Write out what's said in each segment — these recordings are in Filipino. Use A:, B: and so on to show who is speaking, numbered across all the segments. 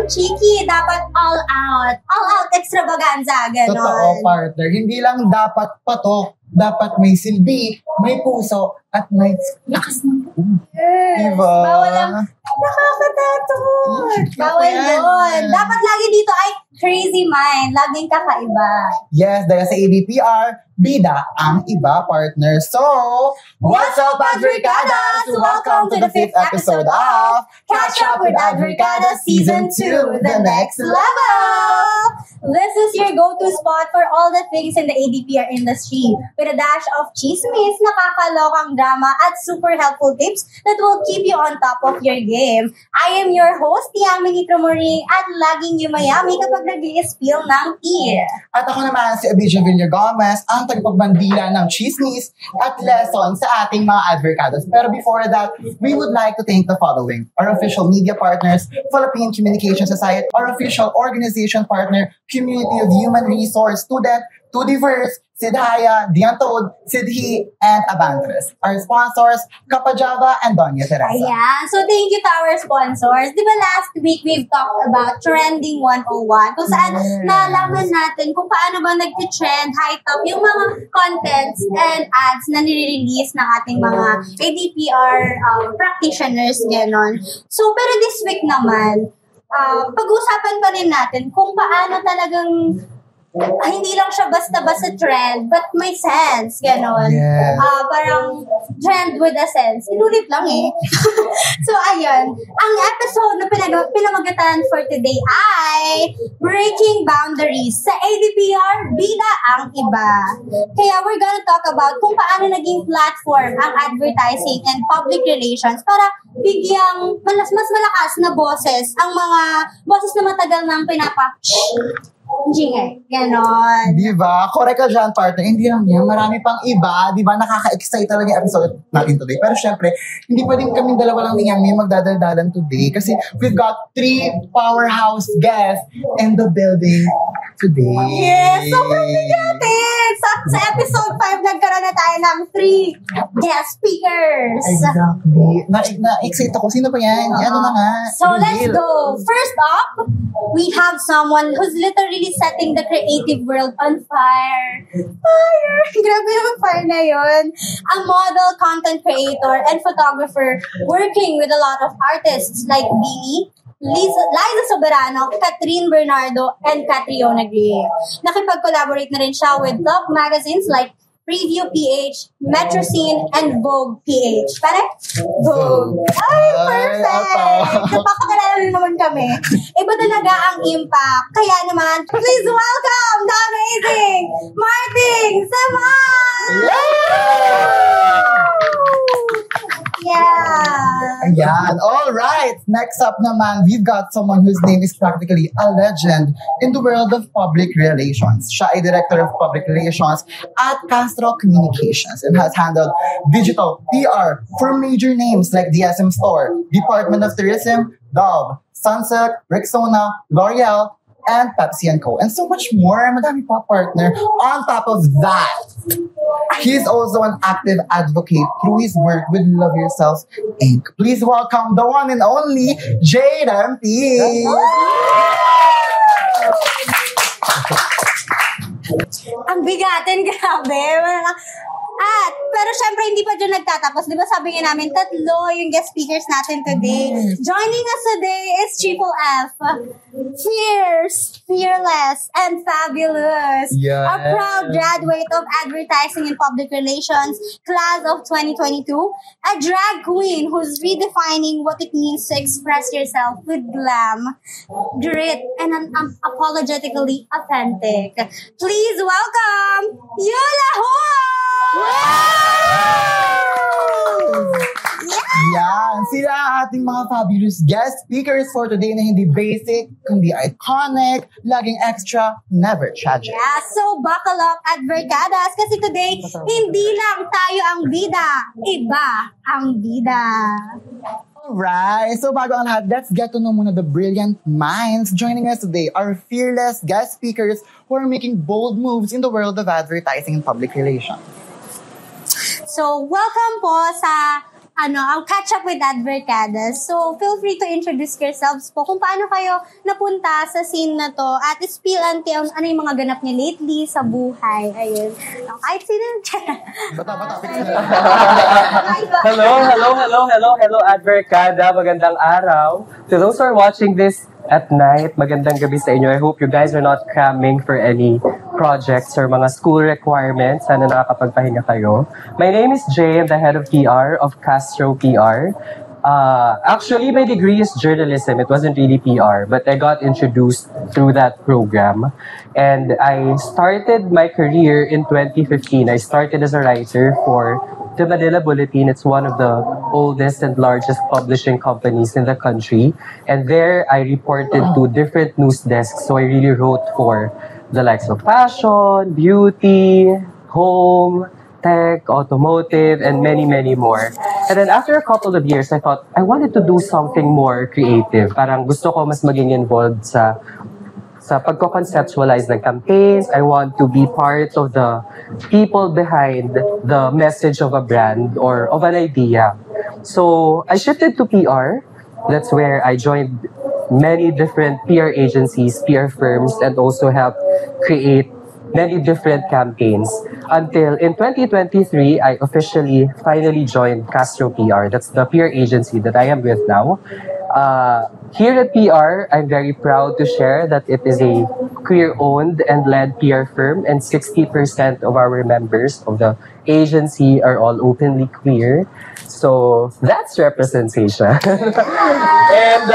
A: cheeky. Dapat all out. All out extravaganza. Ganon.
B: Totoo, partner. Hindi lang dapat patok. Dapat may silbi, may puso, at may lakas ng loob.
A: Yes.
B: Diba?
A: Bawal lang. Nakakatakot. Bawal yun. Dapat lagi dito ay crazy mind. Laging kakaiba.
B: Yes, dahil sa ADPR, bida ang iba, partner. So, what's up, Advocadas? Welcome to the 5th episode of
A: Catch Up with Advocadas Season 2, The Next Level! This is your go-to spot for all the things in the ADPR industry with a dash of chismis, nakakalokang drama, at super helpful tips that will keep you on top of your game. I am your host, Yami Nitromori, at laging yumayami kapag nag-i-spill ng tea.
B: At ako naman si Abidja Villagomez, ang tagapagbandila ng chismis at lesson sa ating mga advocados. Pero before that, we would like to thank the following: our official media partners, Philippine Communication Society, our official organization partner, Community of Human Resource Student, Too Diverse, Sidhaya, Diantod, Sidhi, and Abantres. Our sponsors, Kapajava and Doña Teresa.
A: Ayan. So, thank you to our sponsors. Di ba last week, we've talked about Trending 101, kung saan nalaman natin kung paano ba nag-trend, high top, yung mga contents and ads na nire-release ng ating mga ADPR practitioners, gano'n. So, pero this week naman, pag-usapan pa rin natin kung paano talagang hindi lang siya basta-basta trend, but may sense, gano'n.
B: Yes.
A: Parang trend with a sense. Inulit lang eh. So, ayun. Ang episode na pinamagatan for today ay Breaking Boundaries. Sa ADPR, bida ang iba. Kaya we're gonna talk about kung paano naging platform ang advertising and public relations para bigyang mas malakas na boses ang mga boses na matagal nang Jingay. Ganon.
B: Diba? Correct ka dyan, partner. Hindi lang yan. Marami pang iba. Diba? Nakaka-excite talaga yung episode natin today. Pero syempre, hindi pwedeng kaming dalawa lang niyang may magdadaldalan today kasi we've got 3 powerhouse guests in the building today.
A: Yes! Sobrang bigatin! Sa episode 5, nagkaroon na tayo ng 3 guest speakers.
B: Exactly. Na-excite ako. Sino pa yan? Ano na nga?
A: So, let's go. First up, we have someone who's literally setting the creative world on fire. Fire! Grabe yung fire na yun. A model, content creator, and photographer working with a lot of artists like Beanie, Liza Soberano, Catherine Bernardo, and Catriona Gray. Nakipag-collaborate na rin siya with top magazines like Preview PH, Metro Scene, and Vogue PH. Pare? Vogue. Ay, perfect! Napapakilala rin naman kami. Iba talaga ang impact. Kaya naman, please welcome the amazing Martin Saman! Yeah!
B: Ayan. All right. Next up naman, we've got someone whose name is practically a legend in the world of public relations. Siya ay Director of Public Relations at Castro Communications and has handled digital PR for major names like the SM Store, Department of Tourism, Dove, Sunsilk, Rexona, L'Oreal, and Pepsi & Co. And so much more. Madami pa, partner. On top of that, he's also an active advocate through his work with Love Yourself Inc. Please welcome the one and only Jade MP.
A: Ang bigatin, grabe. Pero syempre, hindi pa dyan nagtatapos. Di ba sabi nga namin, 3 yung guest speakers natin today. Joining us today is Triple F. Fierce, fearless, and fabulous.
B: Yes.
A: A proud graduate of Advertising and Public Relations, class of 2022. A drag queen who's redefining what it means to express yourself with glam, grit, and unapologetically authentic. Please welcome Yola Hua!
B: Yan. Sila ang ating mga fabulous guest speakers for today na hindi basic, kundi iconic, laging extra, never tragic.
A: Yeah, so buckle up, Advocadas, kasi today, hindi lang tayo ang bida, iba ang bida.
B: Alright, so bago ang lahat, let's get to know muna the brilliant minds joining us today, our fearless guest speakers who are making bold moves in the world of advertising and public relations.
A: So, welcome po sa I'll catch up with Advercadas. So, feel free to introduce yourselves po kung paano kayo napunta sa scene na to at spill until ano yung mga ganap niyo lately sa buhay. Ayun. Kahit sino.
B: Bata-bata.
C: Hello, Advercada. Magandang araw. To those who are watching this at night, magandang gabi sa inyo. I hope you guys are not cramming for any projects or mga school requirements. Sana nakakapagpahinga kayo. My name is Jay. I'm the head of PR of Castro PR. Actually, my degree is journalism. It wasn't really PR, but I got introduced through that program. And I started my career in 2015. I started as a writer for the Manila Bulletin. It's one of the oldest and largest publishing companies in the country. And there, I reported to different news desks. So I really wrote for the likes of fashion, beauty, home, tech, automotive, and many, many more. And then after a couple of years, I thought I wanted to do something more creative. Parang gusto ko mas maging involved sa pagko-conceptualize ng campaigns. I want to be part of the people behind the message of a brand or of an idea. So I shifted to PR. That's where I joined many different PR agencies, PR firms, and also helped create many different campaigns. Until in 2023, I finally joined Castro PR. That's the PR agency that I am with now. Here at PR, I'm very proud to share that it is a queer-owned and led PR firm, and 60% of our members of the agency are all openly queer. So that's representation. And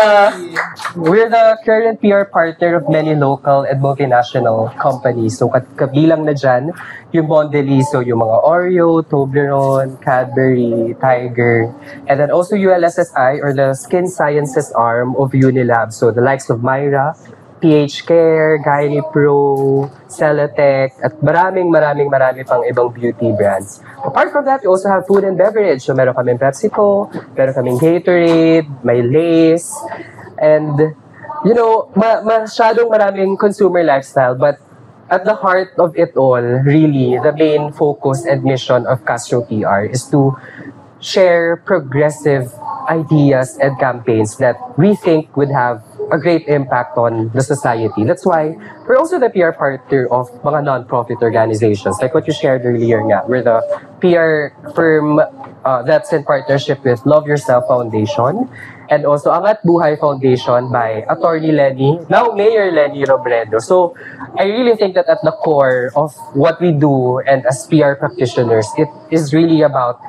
C: we're the current PR partner of many local and multinational companies. So kabilang na dyan, yung Mondelez, so yung mga Oreo, Toblerone, Cadbury, Tiger, and then also ULSSI or the Skin Sciences arm of Unilab. So the likes of Myra, PH Care, Gyne Pro, Celatec, at maraming pang ibang beauty brands. Apart from that, we also have food and beverage. So meron kaming PepsiCo, meron kaming Gatorade, may Lay's, and you know, masyadong maraming consumer lifestyle, but at the heart of it all, really, the main focus and mission of Castro PR is to share progressive ideas and campaigns that we think would have a great impact on the society. That's why we're also the PR partner of mga non-profit organizations. Like what you shared earlier nga, we're the PR firm that's in partnership with Love Yourself Foundation and also Angat Buhay Foundation by Attorney Lenny, now Mayor Lenny Robredo. So I really think that at the core of what we do and as PR practitioners, it is really about,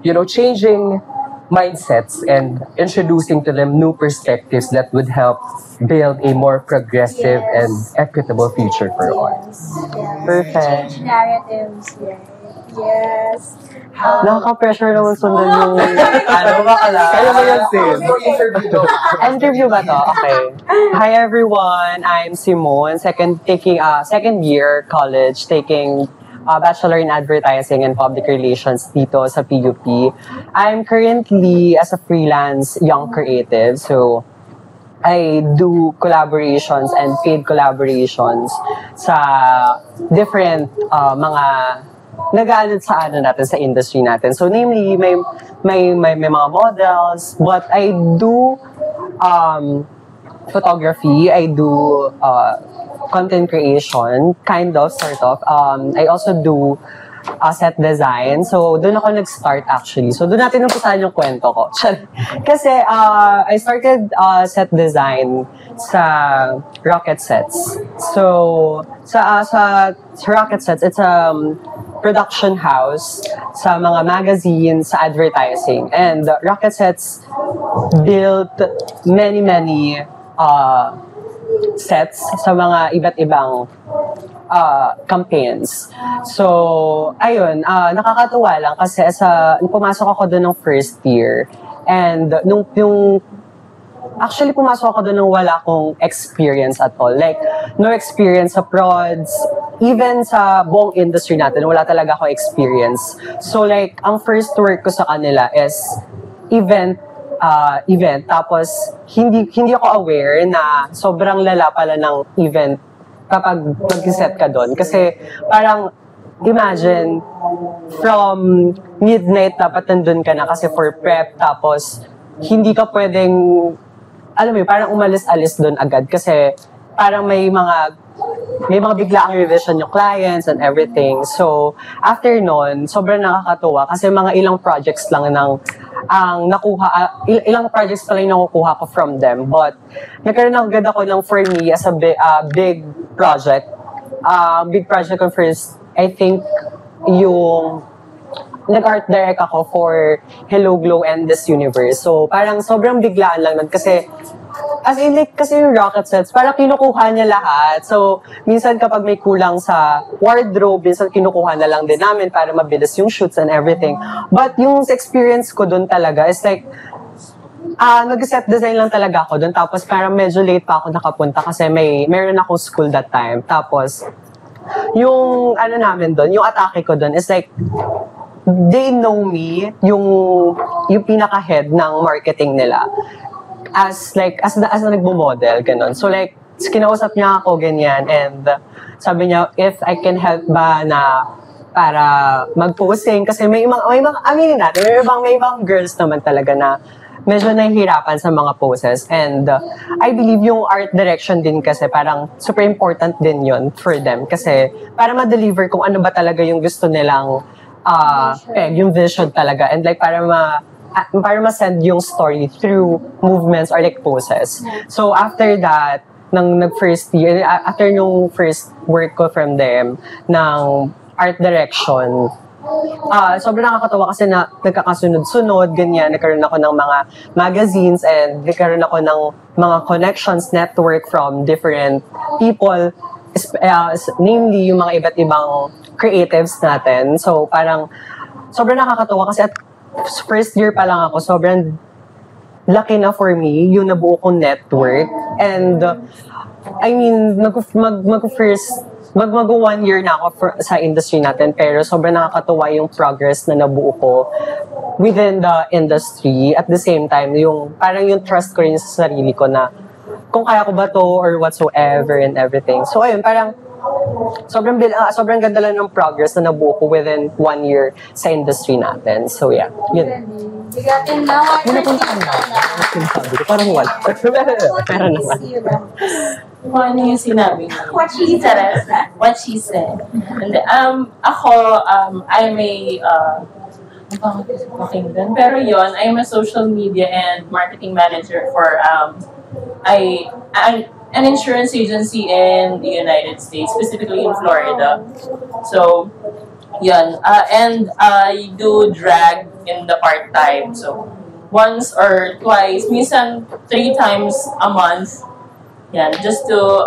C: you know, changing mindsets and introducing to them new perspectives that would help build a more progressive and equitable future for all.
A: Perfect. Change narratives, right? Yes.
C: Nakaka-pressure naman sundan yung Kaya mo yan, sis? Interview ba to? Okay. Hi everyone, I'm Simone, second year college, taking Bachelor in Advertising and Public Relations dito sa PUP. I'm currently as a freelance young creative, so I do collaborations and paid collaborations sa different mga nag-aalad sa natin sa industry natin. So namely, may mga models, but I do photography, I do content creation, kind of, sort of. I also do set design. So, doon ako nag-start actually. So, doon natin umpisahan yung kwento ko. Kasi, I started set design sa Rocket Sets. So, sa Rocket Sets, it's a production house sa mga magazines, sa advertising. And Rocket Sets built many sets sa mga iba't ibang campaigns. So, ayun, nakakatuwa lang kasi pumasok ako doon ng first year and actually pumasok ako doon nung wala akong experience at all. Like, no experience sa prods, even sa buong industry natin, wala talaga ako experience. So like, ang first work ko sa kanila is event, tapos hindi ako aware na sobrang lala pala ng event kapag mag-set ka doon. Kasi parang imagine
D: from midnight dapat nandun ka na kasi for prep, tapos hindi ka pwedeng, alam mo yun, parang umalis-alis doon agad kasi parang may mga biglaang revision yung clients and everything. So, after nun, sobrang nakakatuwa kasi mga ilang projects lang ilang projects pa lang nakukuha ko from them. But, nagkaroon agad ako ng, for me, as a big project. Big project ko first, I think, yung nag-art direct ako for Hello Glow and This Universe. So, parang sobrang biglaan lang nun kasi as in like, kasi yung rocket sets, parang kinukuha niya lahat. So, minsan kapag may kulang sa wardrobe, minsan kinukuha na lang din namin para mabilis yung shoots and everything. But yung experience ko dun talaga is like, nag-set design lang talaga ako dun. Tapos parang medyo late pa ako nakapunta kasi meron akong school that time. Tapos, yung namin dun, yung atake ko dun is like, they know me, yung pinaka-head ng marketing nila as na nagmo-model, ganun. So like, kinausap niya ako ganyan and sabi niya, if I can help ba na para mag-posing kasi may mga aminin natin, may ibang girls naman talaga na medyo nahihirapan sa mga poses and I believe yung art direction din kasi parang super important din yun for them kasi para ma-deliver kung ano ba talaga yung gusto nilang yung vision talaga and like para ma-send yung story through movements or like poses. So after that, after yung first work ko from them ng art direction, sobrang nakakatawa kasi nagkakasunod-sunod, ganyan, nagkaroon ako ng mga magazines and nagkaroon ako ng mga connections, network from different people, namely yung mga iba't ibang creatives natin. So, parang sobrang nakakatawa kasi at first year pa lang ako, sobrang laki na for me yung nabuo kong network. And, I mean, mag 1 year na ako sa industry natin, pero sobrang nakakatuwa yung progress na nabuo ko within the industry. At the same time, parang yung trust ko rin sa sarili ko na kung kaya ko ba to or whatsoever and everything. So, ayun, parang sobrang ganda lang ng progress na nabuo ko within 1 year sa industry natin. So, yeah. Yun.
A: Bigatin na.
D: Parang wala. Pero naman.
E: Ano yung sinabi niya?
A: What she said.
E: What she said. And, ako, I'm pero yon, I'm a social media and marketing manager for an insurance agency in the United States, specifically in Florida. So, yun. And I do drag in the part-time. So, once or twice, minsan 3 times a month. Yan, just to,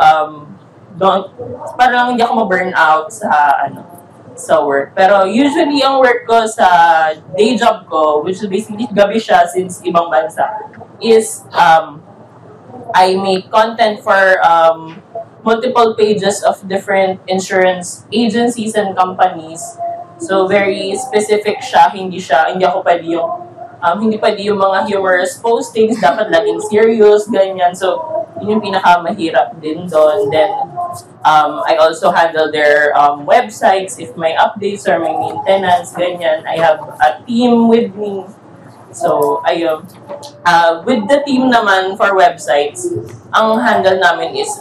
E: parang hindi ako ma-burn out sa work. Pero usually, ang work ko sa day job ko, which is basically gabi siya since ibang bansa, is, I make content for multiple pages of different insurance agencies and companies. So, very specific siya. Hindi ako pwede yung mga humorous postings. Dapat laging serious, ganyan. So, yun yung pinakamahirap din doon. Then, I also handle their websites if may updates or may maintenance, ganyan. I have a team with me. So, ayun. With the team naman for websites, ang handle namin is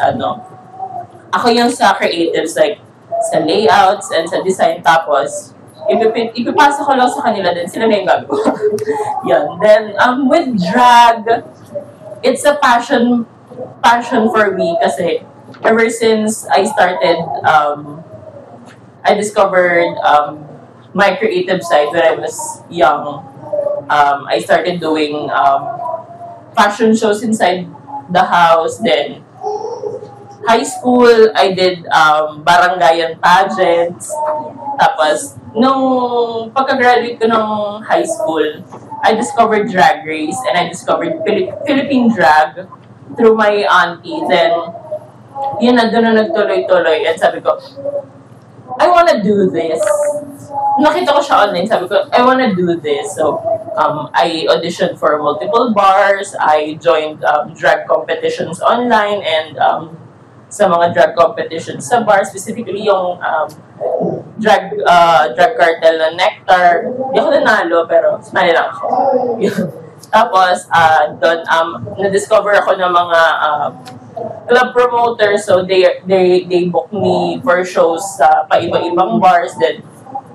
E: ako yung sa creatives, like sa layouts and sa design, tapos ipipasa ko lang sa kanila din, sila na yung gagawa. Yan. Then, with drag, it's a passion for me kasi ever since I started, I discovered my creative side when I was young. I started doing fashion shows inside the house. Then, high school, I did barangayan pageants. Tapos, nung pagka-graduate ko ng high school, I discovered Drag Race and I discovered Philippine drag through my auntie. Then, yun na, doon na nagtuloy-tuloy. And sabi ko, I wanna do this. Nakita ko siya online, sabi ko, I wanna do this. So, I auditioned for multiple bars. I joined drag competitions online and sa mga drag competitions sa bar, specifically yung drug cartel na Nectar. Hindi ako nanalo, pero smile lang ako. Tapos, doon, na-discover ako ng mga club promoters. So, they book me for shows sa paiba-ibang bars. Then,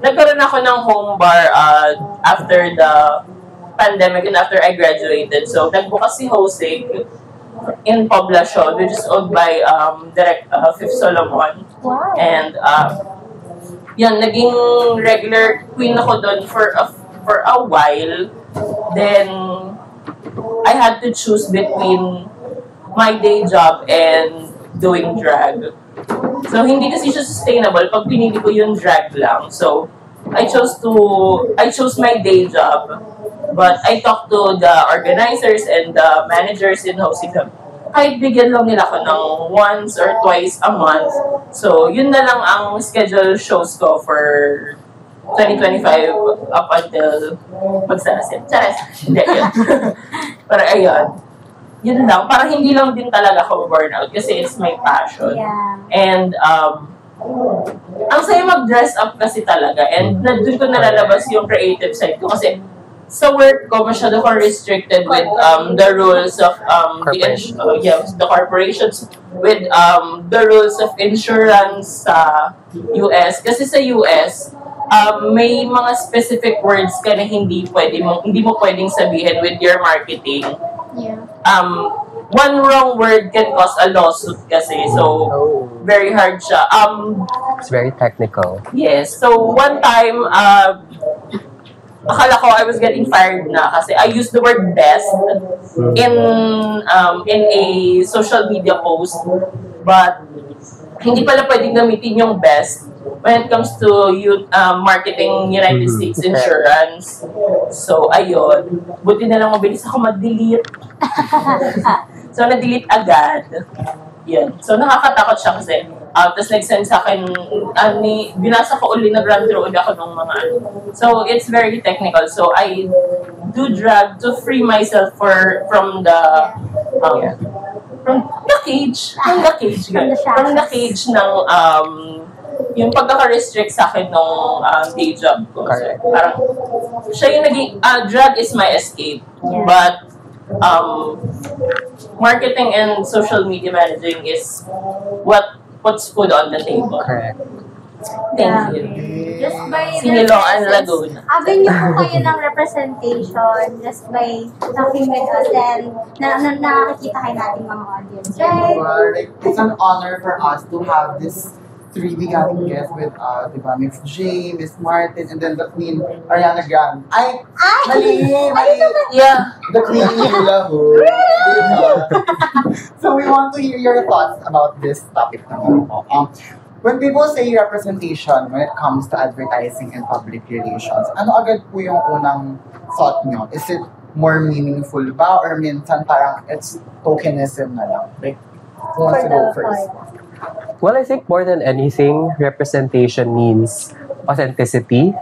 E: nagkaroon ako ng home bar after the pandemic and after I graduated. So, nagbukas si Jose in Poblacion, which is owned by Fifth Solomon.
A: Wow.
E: And, yun, naging regular queen ako doon for a while. Then, I had to choose between my day job and doing drag. So, hindi kasi siya sustainable pag pinili ko yung drag lang. So, I chose my day job. But I talked to the organizers and the managers in Hosting. Kahit bigyan lang nila ako ng once or twice a month. So, yun na lang ang schedule shows ko for 2025 up until magsarasin. Charas! Hindi, yun. Pero ayun. Yun lang. Parang hindi lang din talaga ako burnout kasi it's my passion.
A: Yeah.
E: And, ang saya mag-dress up kasi talaga. And doon ko nalalabas yung creative side ko kasi sa work ko, masyado ko restricted with the rules of the corporations with the rules of insurance sa US. Kasi sa US, may mga specific words ka na hindi mo pwedeng sabihin with your marketing.
A: Yeah.
E: One wrong word can cause a lawsuit kasi. So, very hard siya.
C: It's very technical.
E: Yes. So, one time, akala ko I was getting fired na kasi I used the word best in a social media post, but hindi pala pwedeng gamitin yung best when it comes to marketing United States insurance. So, ayun. Buti na lang mabilis ako mag-delete. So, na-delete agad. Yan. So, nakakatakot siya kasi tapos nag-send sa akin, binasa ko uli, nag-run through uli ako ng mga So, it's very technical. So, I do drag to free myself from the cage. From the cage ng yung pagkaka-restrict sa akin ng day job ko. So, parang, siya yung naging, drag is my escape.
A: Yeah.
E: But, marketing and social media managing is what puts food on the table.
C: Correct.
E: Thank you.
A: Just by
E: Siniloan Laguna.
A: Avenue po kayo ng representation just by talking with us and nakakita kayo natin mga audience, right?
B: Like, it's an honor for us to have this three bigating guests with us, diba? Miss J, Miss Martin, and then the Queen, Ariana Grande. Mali!
E: Yeah.
B: The Queen Hula Hoop. So we want to hear your thoughts about this topic naman po. When people say representation when it comes to advertising and public relations, ano agad po yung unang thought nyo? Is it more meaningful ba? Or minsan parang it's tokenism na lang? Like, who wants to go first?
C: Well, I think more than anything, representation means authenticity.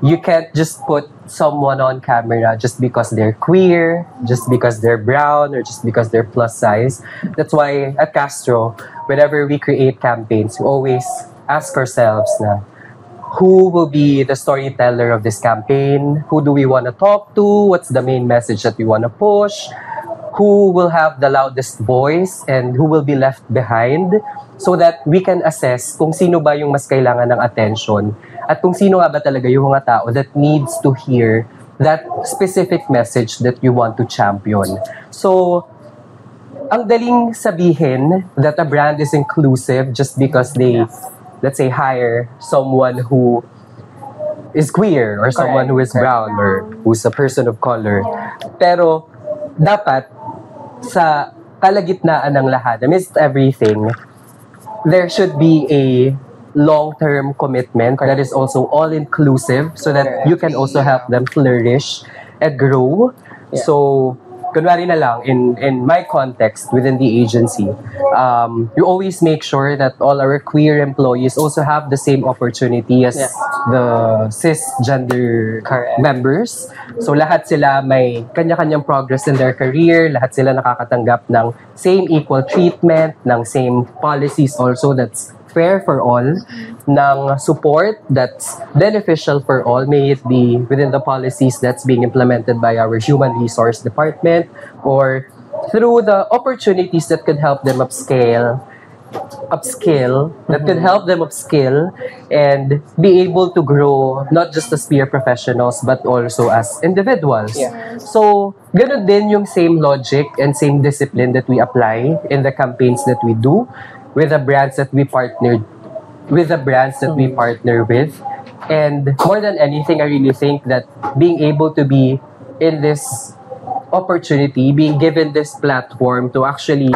C: You can't just put someone on camera just because they're queer, just because they're brown, or just because they're plus size. That's why at Castro, whenever we create campaigns, we always ask ourselves na, who will be the storyteller of this campaign? Who do we want to talk to? What's the main message that we want to push? Who will have the loudest voice and who will be left behind, so that we can assess kung sino ba yung mas kailangan ng attention at kung sino nga ba talaga yung mga tao that needs to hear that specific message that you want to champion. So, ang daling sabihin that a brand is inclusive just because they, let's say, hire someone who is queer or someone who is brown or who's a person of color. Pero, dapat sa kalagitnaan ng lahat, amidst everything, there should be a long-term commitment that is also all-inclusive so that you can also help them flourish and grow. Yeah. So, kunwari na lang, in my context within the agency, you always make sure that all our queer employees also have the same opportunity as the cisgender members. So lahat sila may kanya-kanyang progress in their career, lahat sila nakakatanggap ng same equal treatment, ng same policies also that's fair for all, ng support that's beneficial for all, may it be within the policies that's being implemented by our human resource department or through the opportunities that could help them upskill, that could help them upskill and be able to grow not just as peer professionals but also as individuals.
D: Yeah.
C: So, ganun din yung same logic and same discipline that we apply in the campaigns that we do with the brands that we partner with. And more than anything, I really think that being able to be in this opportunity, being given this platform to actually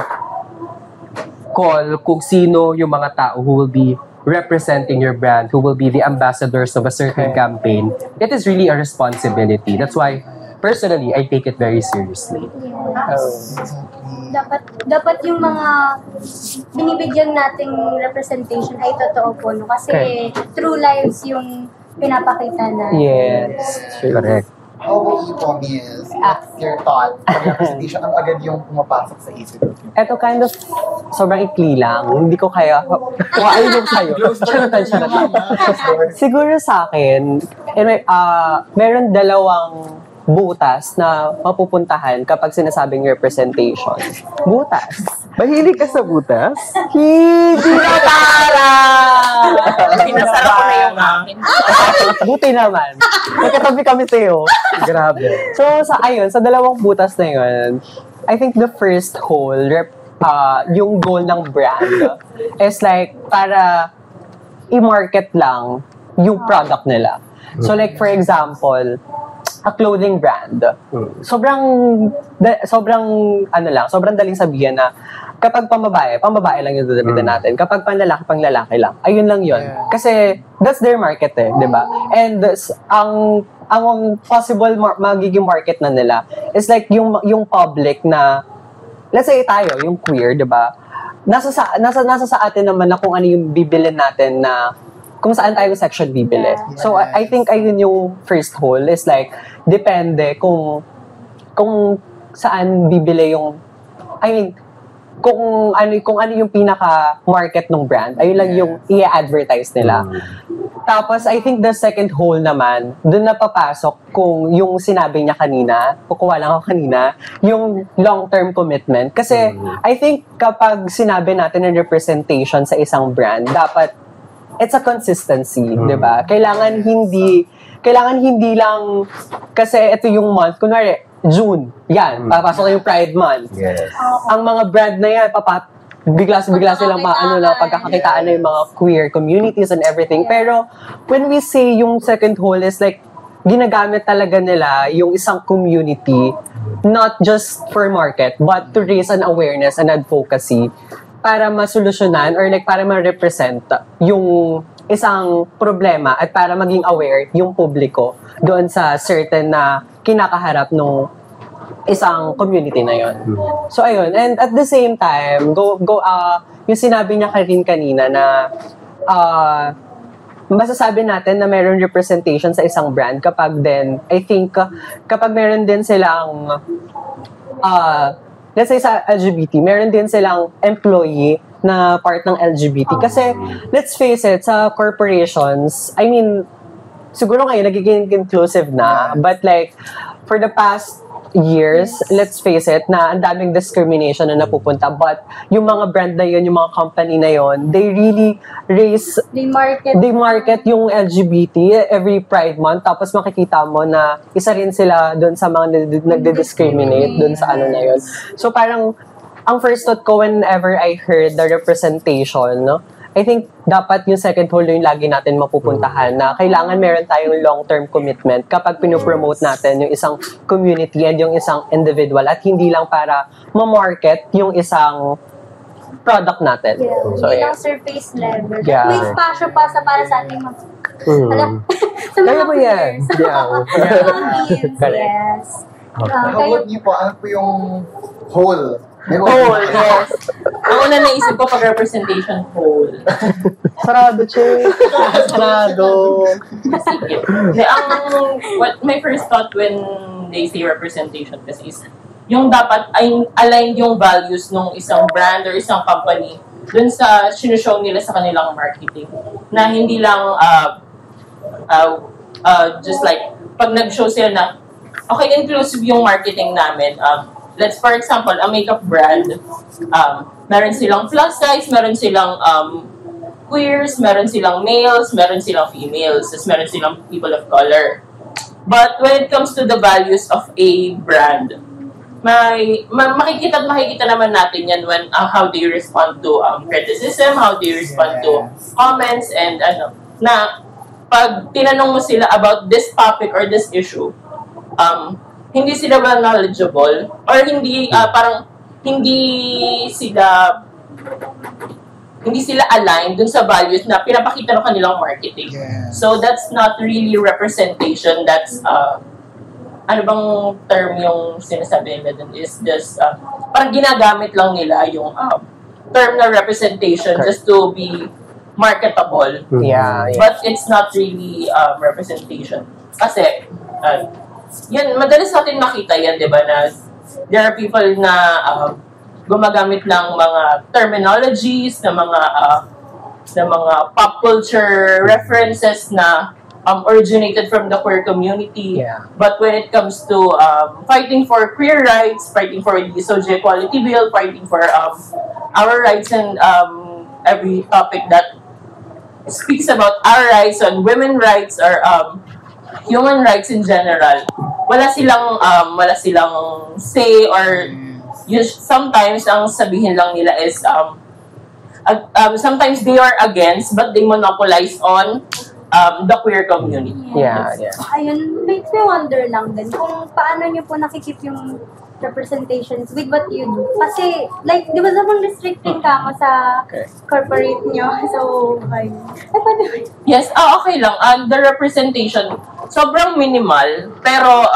C: call kung sino yung mga tao who will be representing your brand, who will be the ambassadors of a certain campaign, it is really a responsibility. That's why, personally, I take it very seriously.
A: Yes. Dapat yung mga binibigyan nating representation ay totoo po, no? Kasi true lives yung pinapakita na.
D: Yes.
C: Correct.
B: How about you, Miss? What's your thought? Representation, ang agad yung pumapasok sa isip mo.
D: Eto kind of, sobrang ikli lang. Hindi ko kaya, kung ano yung sa'yo. Charatan. Siguro sa akin, meron dalawang butas na mapupuntahan kapag sinasabing representation. Butas.
C: Mahilig ka sa butas?
D: Hindi na para!
E: Pinasara ko na yung akin.
D: Buti naman. Magkatabi kami sa'yo.
C: Grabe.
D: So, sa dalawang butas na yun, I think the first hole, yung goal ng brand is like, para i-market lang yung product nila. So, like, for example, a clothing brand. Sobrang daling sabihin na kapag pambabae lang yung dudamitan natin. Kapag panlalaki lang. Ayun lang yun. Kasi that's their market di ba? And ang possible magiging market na nila is like yung public na, let's say tayo, yung queer, di ba? Nasa sa atin naman na kung ano yung bibilin natin na kung saan tayo section bibili. So, I think ayun yung first hole is like, depende kung saan bibili yung, kung ano yung pinaka-market ng brand, ayun lang yung i-advertise nila. Tapos, I think the second hole naman, dun na papasok kung yung sinabi niya kanina, kukuha lang ako kanina, yung long-term commitment. Kasi, I think kapag sinabi natin ng representation sa isang brand, dapat it's a consistency, di ba? Kailangan hindi lang, kasi ito yung month, kunwari, June, yan, papasok na yung Pride Month.
C: Yes.
D: Ang mga brand na yan, bigla silang pagkakakitaan na yung mga queer communities and everything. Pero, when we say yung second hole is like, ginagamit talaga nila yung isang community, not just for market, but to raise an awareness and advocacy para masolusyonan or like para ma-represent yung isang problema at para maging aware yung publiko doon sa certain na kinakaharap nung isang community na yon. So ayun, and at the same time, yung sinabi niya rin kanina na masasabi natin na mayroon representation sa isang brand kapag then, I think, kapag meron din silang let's say sa LGBT, meron din silang employee na part ng LGBT. Kasi, let's face it, sa corporations, I mean, siguro ngayon, nagiging inclusive na. But like, for the past years, let's face it, na ang daming discrimination na napupunta. But yung mga brand na yun, yung mga company na yun, they really they market yung LGBT every Pride Month. Tapos makikita mo na isa rin sila doon sa mga nagde-discriminate doon sa ano na yun. So parang, ang first thought ko whenever I heard the representation, no, I think dapat yung second hole yung lagi natin mapupuntahan na kailangan meron tayong long-term commitment kapag pinopromote natin yung isang community and yung isang individual at hindi lang para ma-market yung isang product natin.
A: Yeah,
D: so,
A: hindi lang surface level.
D: Yeah.
A: May spasyo pa para sa ating mga sa
D: Kaya
A: mga
D: mo yan.
A: Yes.
B: How about niyo po? Ano po yung hole?
E: Hole, yes. Ang una naisip ko pag representation, hole.
D: Sarado, che. Sarado.
E: Sige. My first thought when they say representation kasi is yung dapat ay aligned yung values ng isang brand or isang company dun sa sinushow nila sa kanilang marketing. Na hindi lang just like, pag nag-show sila na, okay, inclusive yung marketing namin. Let's, for example, a makeup brand, meron silang plus size, meron silang queers, meron silang males, meron silang females, meron silang people of color. But when it comes to the values of a brand, makikita naman natin yan when how they respond to criticism, how they respond to comments, and na pag tinanong mo sila about this topic or this issue, hindi sila ba knowledgeable or hindi parang hindi sila aligned dun sa values na pinapakita ng kanilang marketing.
B: Yeah.
E: So that's not really representation. That's ano bang term yung sinasabi nila dun is just parang ginagamit lang nila yung term na representation just to be marketable.
D: Yeah.
E: But it's not really representation. Kasi yan, madalas natin makita yan, di ba, na there are people na gumagamit ng mga terminologies, na mga pop culture references na originated from the queer community.
D: Yeah.
E: But when it comes to fighting for queer rights, fighting for the social equality bill, fighting for our rights and every topic that speaks about our rights and women's rights or human rights in general, wala silang say or sometimes ang sabihin lang nila is sometimes they are against but they monopolize on the queer community.
D: Yeah.
A: Ayun, makes me wonder lang din kung paano nyo po nakikip yung representations with what you do. Kasi, like, di ba sabang restricting ka mo sa corporate nyo? So, okay.
E: Yes, okay lang. The representation, sobrang minimal. Pero,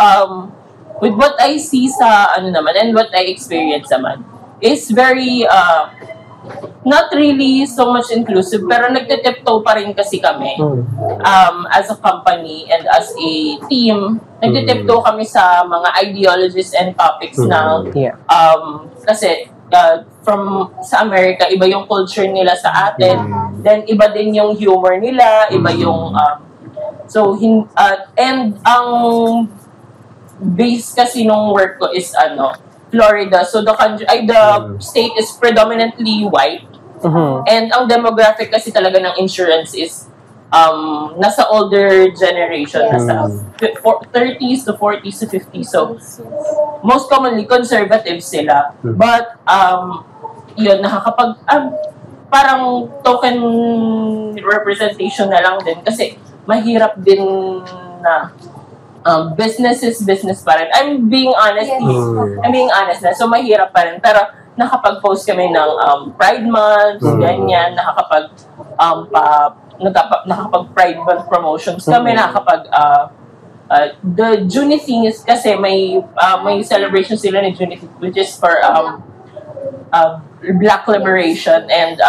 E: with what I see sa, naman, and what I experience naman, is very, not really so much inclusive, pero nagtitiptoe pa rin kasi kami as a company and as a team. Nagtitiptoe kami sa mga ideologies and topics na kasi from sa Amerika, iba yung culture nila sa atin, then iba din yung humor nila, iba yung and ang base kasi nung work ko is Florida. So the state is predominantly white. And ang demographic kasi talaga ng insurance is nasa older generation, nasa 30s to 40s to 50s. So most commonly conservative sila. But yun, nakakapag parang token representation na lang din kasi mahirap din na business is business pa rin. I'm being honest na. So, mahirap pa rin. Pero, nakapag-post kami ng Pride Month, ganyan. Nakakapag-Pride Month promotions kami. The Juneteenth kasi may celebration sila ni Juneteenth, which is for Black liberation. And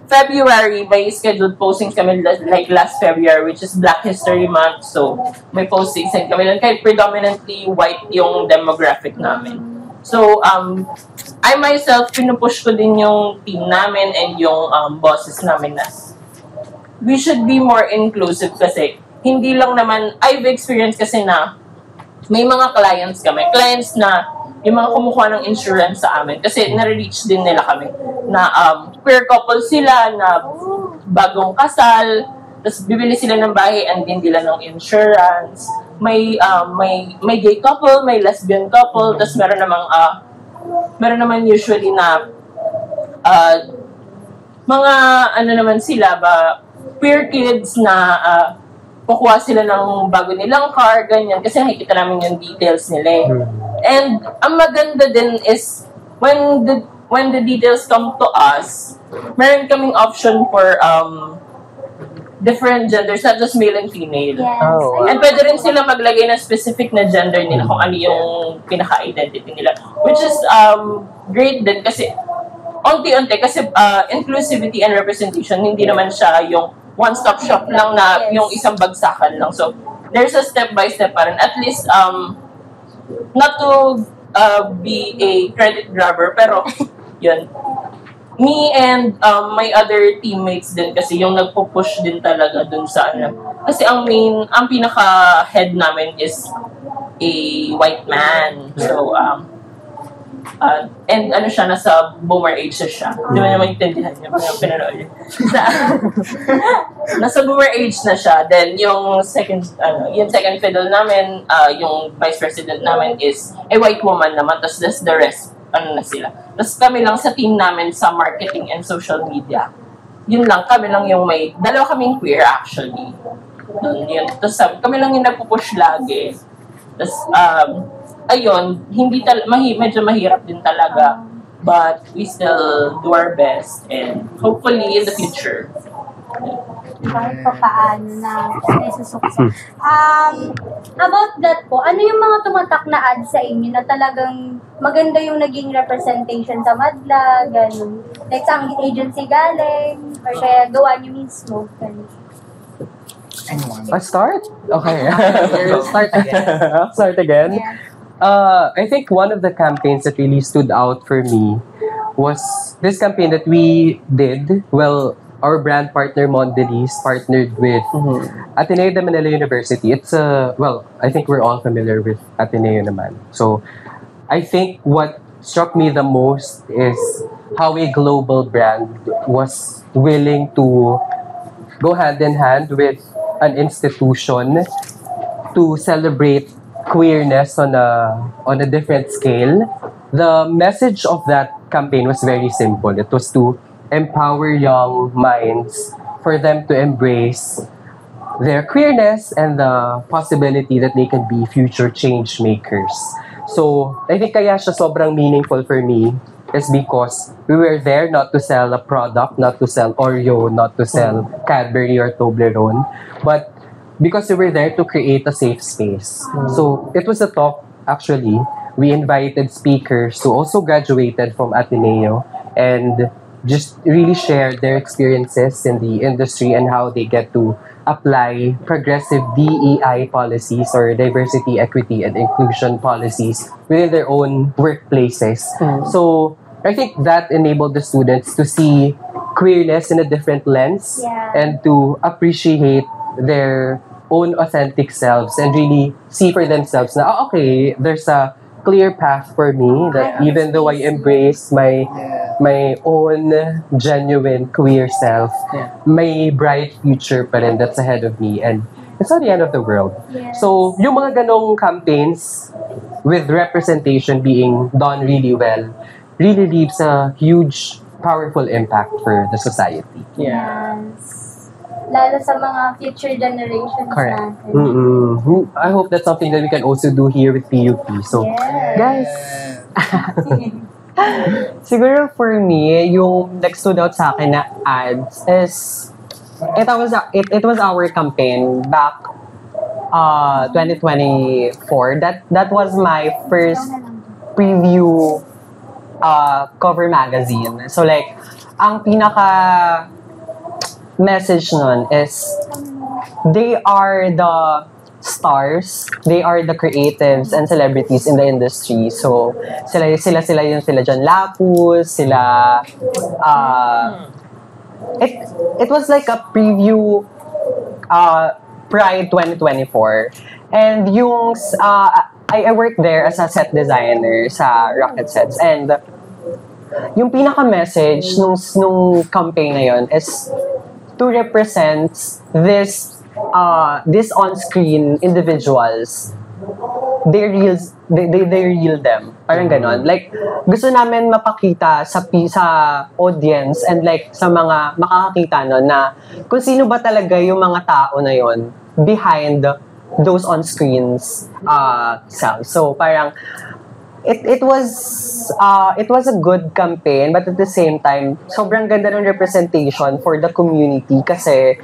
E: February, may scheduled postings kami like last February, which is Black History Month. So, may postings din kami lang. Kahit predominantly white yung demographic namin. So, I myself, pinupush ko din yung team namin and yung bosses namin na we should be more inclusive kasi hindi lang naman, I've experienced kasi na may mga clients na yung mga kumukuha ng insurance sa amin. Kasi na-reach din nila kami na queer couple sila na bagong kasal, tapos bibili sila ng bahay and din nila ng insurance. May gay couple, may lesbian couple, tapos meron naman usually na mga naman sila ba queer kids na kukuha sila ng bago nilang car, ganyan. Kasi nakikita namin yung details nila. And ang maganda din is when the details come to us, meron kaming option for different genders, not just male and female.
A: Yes.
D: Oh.
E: And pwede rin sila maglagay ng specific na gender nila kung ano yung pinaka-identity nila. Which is great din kasi unti-unti kasi inclusivity and representation, hindi naman siya yung one-stop shop lang na yung isang bagsakan lang. So, there's a step-by-step pa rin. At least, not to be a credit grabber, pero yun. me and my other teammates din kasi yung nagpo-push din talaga dun sa kasi ang pinaka-head namin is a white man. So, and siya, nasa boomer age na siya. Hindi mo naman intindihan niya yung pinanood niya. Nasa boomer age na siya. Then, yung second fiddle namin, yung vice president namin is a white woman naman. Tapos, the rest, na sila. Tapos, kami lang sa team namin sa marketing and social media. Yun lang, kami lang yung dalawa kaming queer actually. Doon yun. Tapos, kami lang yung nagpupush lagi. Tapos, ayun, medyo mahirap din talaga. But we still do our best and hopefully in the future.
A: Kahit pa paano na may susukso. About that po, ano yung mga tumatak na ads sa inyo na talagang maganda yung naging representation sa Madla, gano'n? Like sa agency galing, or kaya gawa nyo mismo, gano'n?
C: I start? Okay. Start again. Start again?
A: Yeah.
C: I think one of the campaigns that really stood out for me was this campaign that we did. Well, our brand partner Mondelez partnered with Ateneo de Manila University. It's I think we're all familiar with Ateneo naman. So, I think what struck me the most is how a global brand was willing to go hand in hand with an institution to celebrate queerness on a different scale. The message of that campaign was very simple. It was to empower young minds for them to embrace their queerness and the possibility that they can be future change makers. So, I think kaya siya sobrang meaningful for me is because we were there not to sell a product, not to sell Oreo, not to sell Cadbury or Toblerone, but because we were there to create a safe space. So, it was a talk, actually. We invited speakers who also graduated from Ateneo and just really shared their experiences in the industry and how they get to apply progressive DEI policies or diversity, equity, and inclusion policies within their own workplaces. So, I think that enabled the students to see queerness in a different lens and to appreciate their own authentic selves and really see for themselves na, okay, there's a clear path for me that even though I embrace my own genuine queer self, may bright future pa rin that's ahead of me and it's not the end of the world. So, yung mga ganong campaigns with representation being done really well really leaves a huge, powerful impact for the society.
A: Yes. Lalo sa mga future generations
C: Correct.
A: natin.
C: I hope that's something that we can also do here with PUP. So, guys,
D: Siguro for me, yung stood out sa akin na ads is it was our campaign back 2024. That was my first preview cover magazine. So like, ang pinaka message nun is they are the stars, they are the creatives and celebrities in the industry. So, sila John Lapus, it was like a preview Pride 2024. And yung I worked there as a set designer sa Rocket Sets, and yung pinaka-message nung campaign na yun is to represent this on-screen individuals, they real them. Parang ganon. Like, gusto namin mapakita sa audience and like sa mga makakakita nun na kung sino ba talaga yung mga tao na yon behind those on-screens selves. So, parang it was a good campaign, but at the same time, sobrang ganda ng representation for the community kasi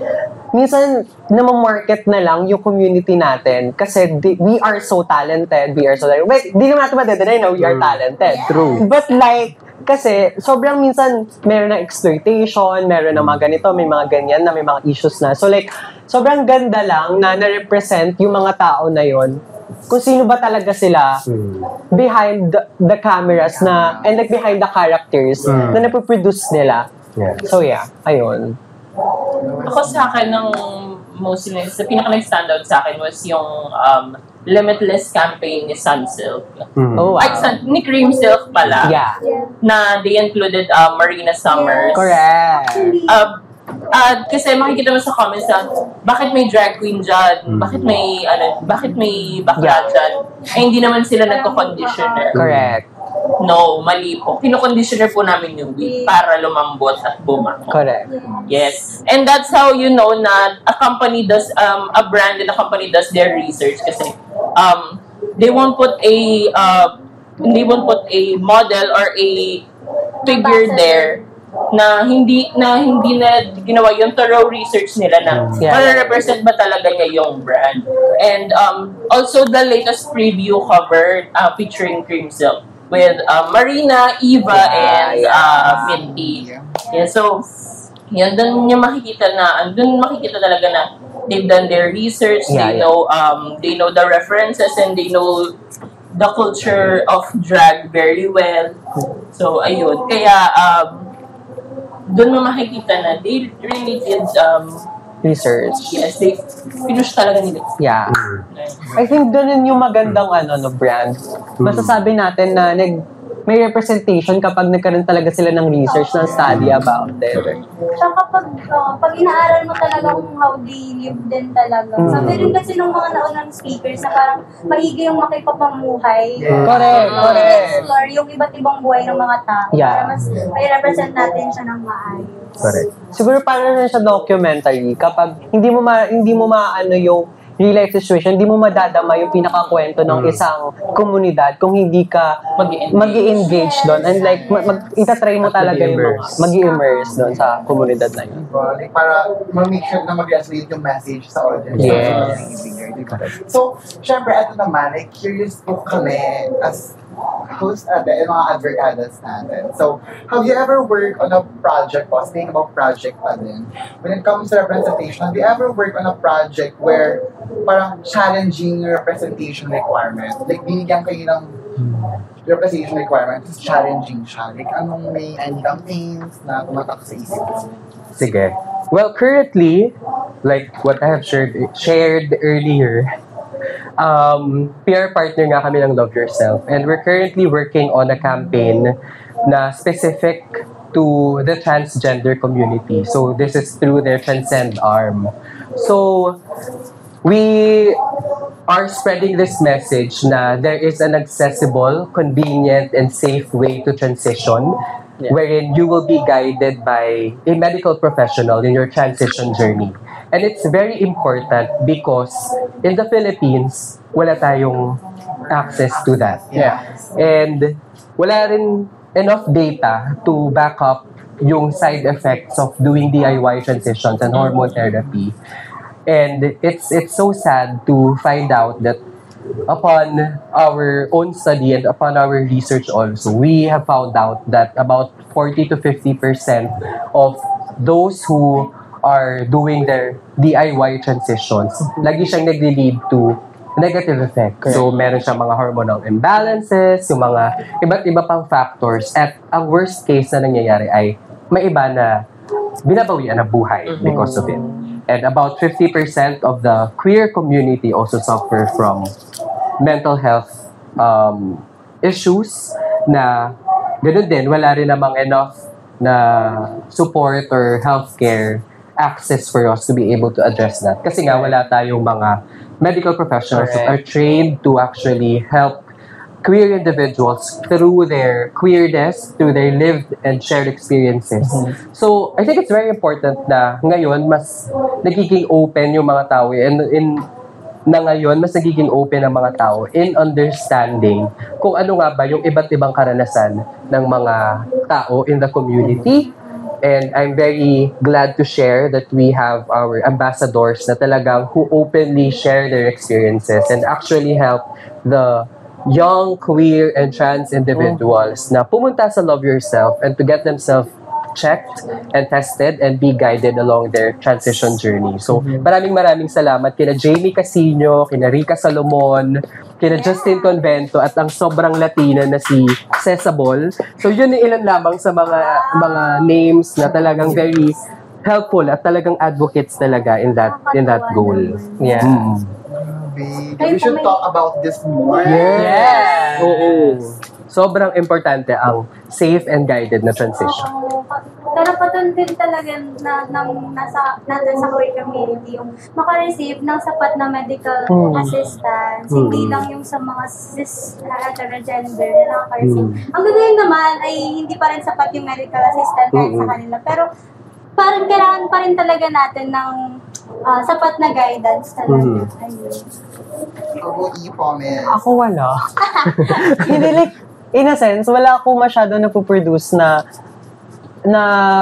D: minsan namamarket na lang yung community natin kasi we are so talented. Wait, di naman natin madedeny na we are talented.
C: True.
D: But like, kasi sobrang minsan meron ng exploitation, meron ng mga ganito, may mga ganyan na may mga issues na. So like, sobrang ganda lang na na-represent yung mga tao na yon kung sino ba talaga sila behind the cameras na, and like behind the characters na napoproduce nila.
C: Yeah.
D: So yeah, ayun.
E: Ako sa akin, mostly, sa pinaka-nag-standout sa akin was yung Limitless campaign ni Sunsilk.
D: Oh, wow.
E: Ni Cream Silk pala.
D: Yeah.
E: Na they included Marina Summers.
D: Correct.
E: Kasi makikita mo sa comments na, bakit may drag queen dyan? Bakit may bakla dyan? Eh, hindi naman sila nagko-conditioner.
D: Correct.
E: No, mali po. Kino-conditioner po namin yung wig para lumambot at bumango.
D: Correct.
E: Yes. And that's how you know na a company does, a brand and a company does their research kasi they won't put a model or a figure there na hindi na ginawa yung thorough research nila na represent ba talaga niya yung brand. And also the latest preview cover featuring Cream Silk with Marina, Eva, and Minty. Yeah, so yan, doon makikita talaga na they've done their research, they know the references, and they know the culture of drag very well. So ayun, kaya doon mo makikita na they really did
D: research.
E: Yes, they finish talaga nila.
D: Yeah. I think ganun yung magandang brand. Masasabi natin na may representation kapag nagkaroon talaga sila ng research, ng study about it.
A: Tsaka pag inaaral mo talaga kung how they live din talaga. Sabi rin kasi nung mga naunang speakers na parang maigi yung makipapamuhay.
D: Correct.
A: Explore yung iba't ibang buhay ng mga tao.
D: Yeah.
A: Para mas may represent natin siya ng maayos.
C: Correct.
D: Siguro parang na siya documentary kapag hindi mo maano yung real life situation, hindi mo madadama yung pinakakwento ng isang komunidad kung hindi ka mag-i-engage doon and like itatry mo talaga yung mag-i-immerse doon sa komunidad na yun.
B: Like, para ma-make sure na mag-resonate yung message sa audience.
D: Yes.
B: So, syempre, ito naman, curious po kami as host and mga advocates natin. So, have you ever worked on a project, speaking about project pa din, when it comes to representation, have you ever worked on a project where parang challenging representation requirement? Like, binigyan kayo ng representation requirement, it's challenging siya. Like, may any campaigns na tumatak sa isip?
C: Sige. Well, currently, like what I have shared earlier, PR partner nga kami ng Love Yourself, and we're currently working on a campaign na specific to the transgender community. So this is through their Transcend arm. So we are spreading this message na there is an accessible, convenient, and safe way to transition, wherein you will be guided by a medical professional in your transition journey. And it's very important because in the Philippines, wala tayong access to that.
B: Yeah.
C: And wala rin enough data to back up yung side effects of doing DIY transitions and hormone therapy. And it's so sad to find out that upon our own study and upon our research also, we have found out that about 40 to 50% of those who are doing their DIY transitions, lagi siyang nag-lead to negative effect. So, meron siyang mga hormonal imbalances, yung mga iba't iba pang factors. At ang worst case na nangyayari ay may iba na binabawian na buhay because of it. And about 50% of the queer community also suffer from mental health issues na ganoon din, wala rin namang enough na support or healthcare access for us to be able to address that. Kasi nga, wala tayong mga medical professionals that are trained to actually help queer individuals through their queerness, through their lived and shared experiences. So, I think it's very important na ngayon, mas nagiging open yung mga tao ngayon, mas nagiging open ang mga tao in understanding kung ano nga ba yung iba't ibang karanasan ng mga tao in the community. And I'm very glad to share that we have our ambassadors na talagang who openly share their experiences and actually help the young, queer, and trans individuals na pumunta sa Love Yourself and to get themselves checked and tested and be guided along their transition journey. So, maraming salamat kina Jamie Casino, kina Rica Salomon, kina Justin Convento, at ang sobrang Latina na si Cesabol. So, yun yung ilan lamang sa mga names na talagang very helpful at talagang advocates talaga in that goal. Yeah.
B: We should talk about this more.
C: Yes. Oo. Sobrang importante ang safe and guided na transition.
A: Karapatan din talaga natin sa queer community yung makareceive ng sapat na medical assistance. Hindi lang yung sa mga cis heterogender na nakareceive. Ang gagawin naman ay hindi pa rin sapat yung medical assistance kahit sa kanila. Pero parang kailangan pa rin talaga natin ng sapat na guidance talaga.
D: Ako wala. Hindi, like, in a sense, wala akong masyado napuproduce na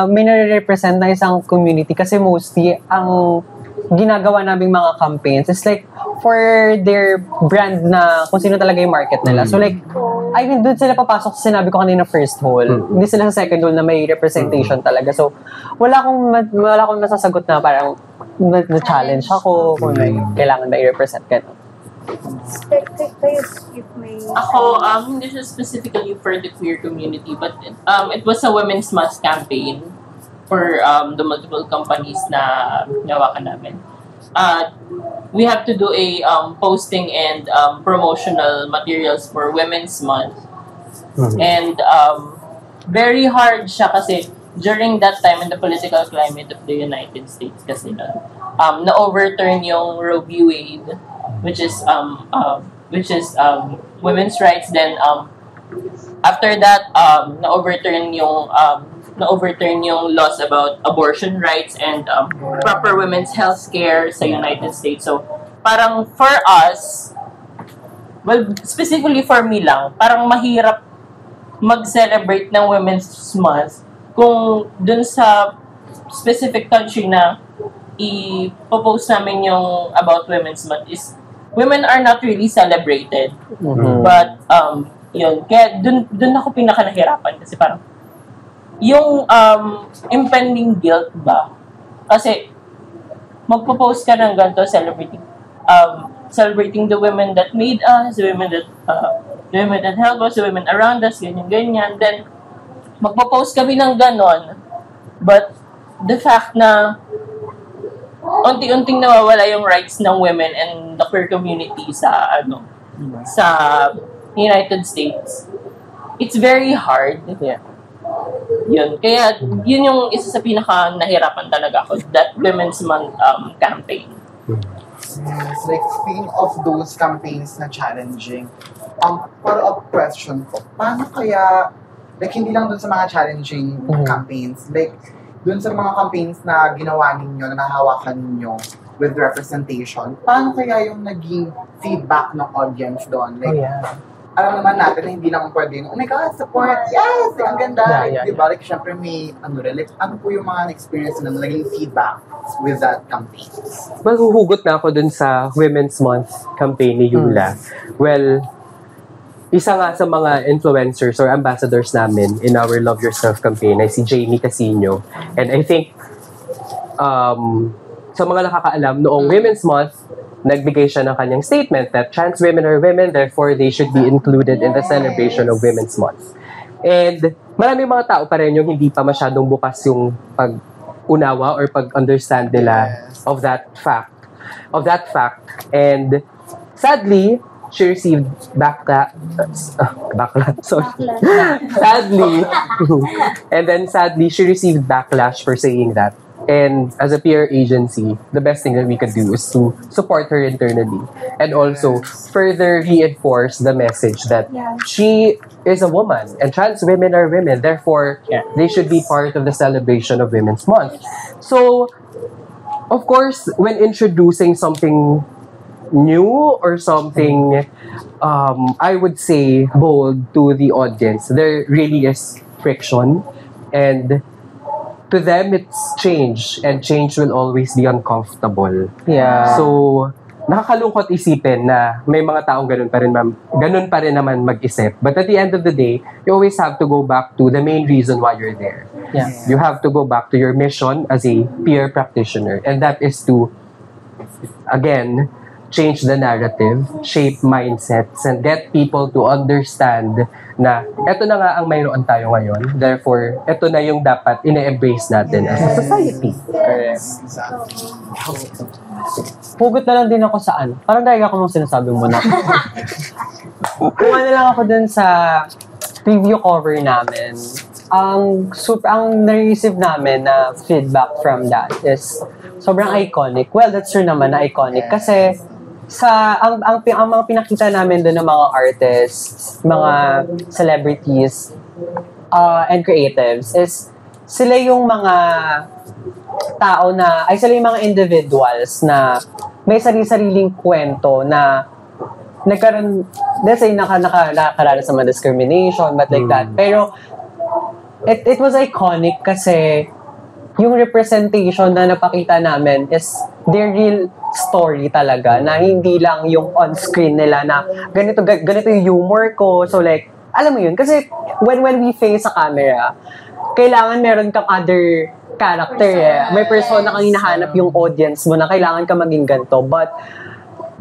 D: may nare-represent na isang community kasi mostly ang ginagawa naming mga campaigns is like for their brand na kung sino talaga yung market nila. So like, I mean, doon sila papasok sa sinabi ko kanina first hole. Hindi sila sa second hole na may representation talaga. So, wala akong nasasagot na parang na-challenge ako kung may kailangan na i-represent ka.
E: Ako, hindi siya specifically for the queer community, but it was a Women's Month campaign for the multiple companies na nawakan namin. We have to do a posting and promotional materials for Women's Month. And very hard siya kasi during that time in the political climate of the United States kasi na-overturn yung Roe v. Wade, which is women's rights. Then after that na-overturn yung laws about abortion rights and proper women's health care sa United States. So parang for us, well, specifically for me lang, parang mahirap mag-celebrate ng Women's Month kung dun sa specific country na i-propose namin yung about Women's Month is women are not really celebrated. But yun, kaya dun ako pinaka-nahirapan kasi parang yung impending guilt ba? Kasi magpo-post ka ng ganito celebrating the women that made us, the women that helped us, the women around us, ganyan. Then magpo-post kami ng ganon. But the fact na unti-unting nawawala yung rights ng women and the queer community sa United States, it's very hard.
D: Yeah.
E: Yun. Kaya, yun yung isa sa pinaka-nahirapan talaga ako, that Women's Month campaign.
B: Yes, like speaking of those campaigns na challenging, follow-up question ko, paano kaya, like hindi lang dun sa mga challenging campaigns, like dun sa mga campaigns na ginawa ninyo, na nahawakan ninyo with representation, paano kaya yung naging feedback ng audience doon? Like, alam naman natin na hindi lang pwede, oh my God, support, yes, ang ganda, diba? Like, syempre may, ano po yung mga experience na naging feedback with that campaign?
C: Well, huhugot na ako dun sa Women's Month campaign ni Yula. Well, isa nga sa mga influencers or ambassadors namin in our Love Yourself campaign ay si Jamie Casino. And I think, sa mga nakakaalam, noong Women's Month, nagbigay siya ng kanyang statement that trans women are women, therefore they should be included in the celebration of Women's Month. And maraming mga tao pa rin yung hindi pa masyadong bukas yung pag-unawa or pag-understand nila of that fact. And sadly, she received backlash. Sadly, she received backlash for saying that. And as a PR agency, the best thing that we could do is to support her internally and also further reinforce the message that she is a woman and trans women are women, therefore they should be part of the celebration of Women's Month. So, of course, when introducing something new or something, I would say bold to the audience, there really is friction, and to them it's change, and change will always be uncomfortable.
D: Yeah.
C: So nakakalungkot isipin na may mga taong ganun pa rin naman mag-isip. But at the end of the day, you always have to go back to the main reason why you're there.
D: Yeah.
C: You have to go back to your mission as a peer practitioner, and that is to, again, change the narrative, shape mindsets, and get people to understand na eto na nga ang mayroon tayo ngayon. Therefore, eto na yung dapat ine-embrace natin as a society.
B: Correct.
D: Hugot na lang din ako saan. Parang dahil ako mong sinasabi mo na. Kung ano lang ako dun sa preview cover namin, ang na-receive namin na feedback from that is sobrang iconic. Well, that's true naman na iconic. Kasi ang mga pinakita namin doon ng mga artists, mga celebrities, and creatives is sila yung mga tao sila yung mga individuals na may sarili-sariling kwento na nagkaroon, let's say, nakaranas sa mga discrimination, but like that. Pero, it was iconic kasi yung representation na napakita namin is their real story talaga, na hindi lang yung on-screen nila na ganito yung humor ko. So like, alam mo yun, kasi when we face a camera, kailangan meron kang other character May persona kang hinahanap yung audience mo na kailangan ka maging ganito. But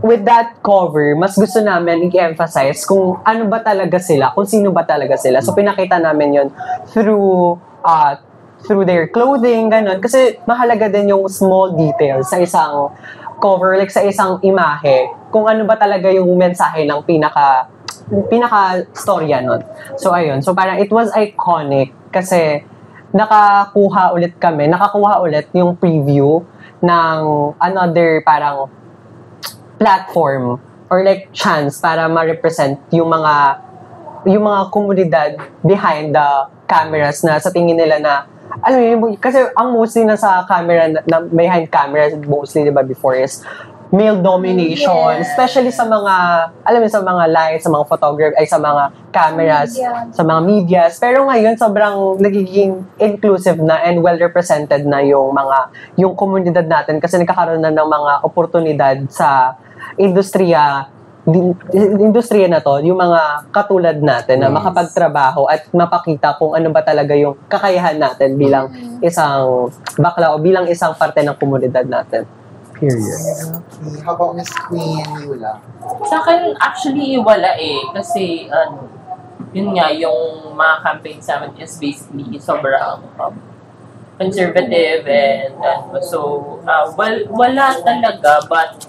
D: with that cover, mas gusto namin i-emphasize kung ano ba talaga sila, kung sino ba talaga sila. So pinakita namin yun through their clothing, ganun. Kasi mahalaga din yung small details sa isang cover, like sa isang imahe, kung ano ba talaga yung mensahe ng pinaka-storya nun. So, ayun. So, parang it was iconic kasi nakakuha ulit yung preview ng another parang platform or like chance para ma-represent yung mga komunidad behind the cameras na sa tingin nila na alam mo, kasi ang mostly na sa camera, na behind cameras, mostly, di ba, before is male domination, especially sa mga, alam mo, sa mga lights, sa mga photography, sa mga cameras, sa mga medias. Pero ngayon, sobrang nagiging inclusive na and well-represented na yung komunidad natin kasi nagkakaroon na ng mga oportunidad sa industriya na to, yung mga katulad natin na makapagtrabaho at mapakita kung ano ba talaga yung kakayahan natin bilang isang bakla o bilang isang parte ng komunidad natin.
C: Period.
B: Okay. How about Miss Queen Yula?
E: Sa akin, actually, wala kasi, yun nga, yung mga campaigns namin is basically sobrang conservative and so, wala talaga, but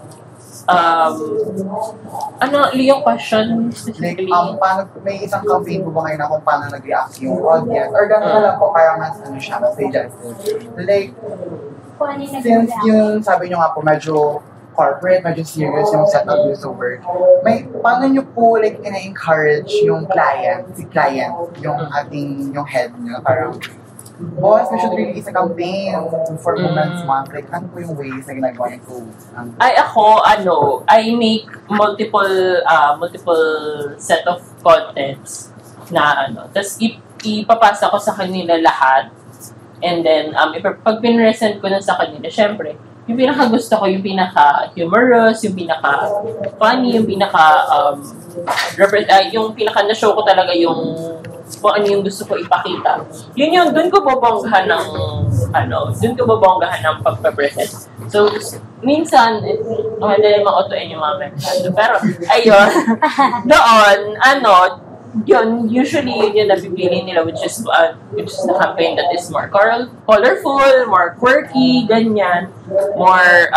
E: yung question specifically?
B: Like, paano, may isang campaign po ba ngayon na kung paano nag-react yung audience? Or gano'n na lang po, parang mas like, since yung, sabi nyo nga po, medyo corporate, medyo serious yung setup nyo sa work, paano nyo po, like, ina-encourage yung client, yung head nyo, parang, boss, we should release a campaign for Women's Month. Like, ano po yung ways na ginagawa niyo to?
E: I make multiple set of contents na tapos ipapasa ko sa kanila lahat. And then, pag pinresent ko na sa kanila, syempre, yung pinaka-gusto ko, yung pinaka-humorous, yung pinaka-funny, yung yung pinaka-na-show ko talaga yung kung ano yung gusto ko ipakita. Yun, doon ko babonggahan ng pagpapresent. So, minsan, madali ma-auto-in yung mga merkado. Pero, ayun, doon, usually yun yung napipili nila, which is the campaign that is more colorful, more quirky, ganyan, more,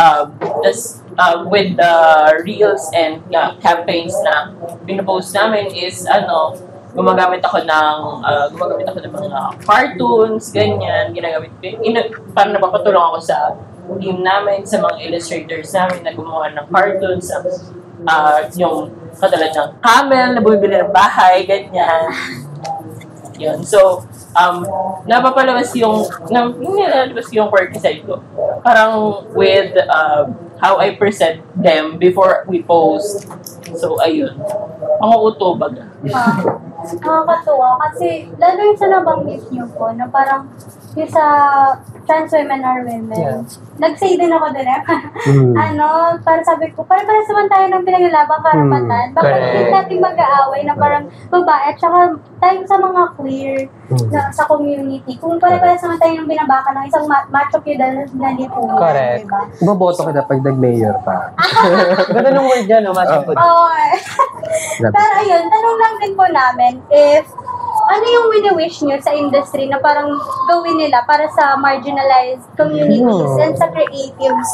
E: with the reels and campaigns na pinopost namin is, gumagamit ako ng mga cartoons, ganyan, parang napapatulong ako sa team namin, sa mga illustrators namin na gumawa ng cartoons, yung katulad ng camel na bumibili ng bahay, ganyan. Yun. So, napapalabas yung quirky side ko. Parang with how I present them before we post. So, ayun. Panguuto baga.
A: Nakakatuwa kasi lalo yung sa nabanggit niyo po na parang yung sa trans women are women.
D: Yeah.
A: Nag-say din ako din para sabi ko, parang naman tayo ng pinaglabang karapatan. Bakit
D: Correct.
A: hindi natin mag-aaway na parang babae at saka tayo sa mga queer sa community. Kung parang naman tayo ng binabaka ng isang macho feudal na lipunan.
D: Correct.
A: Diba?
C: Boboto ka na pag nag-mayor pa.
D: Ganda ng word yan, no? Matipod.
A: Oo. Pero ayun, tanong lang din po namin if ano yung wini-wish nyo sa industry na parang gawin nila para sa marginalized communities and sa creatives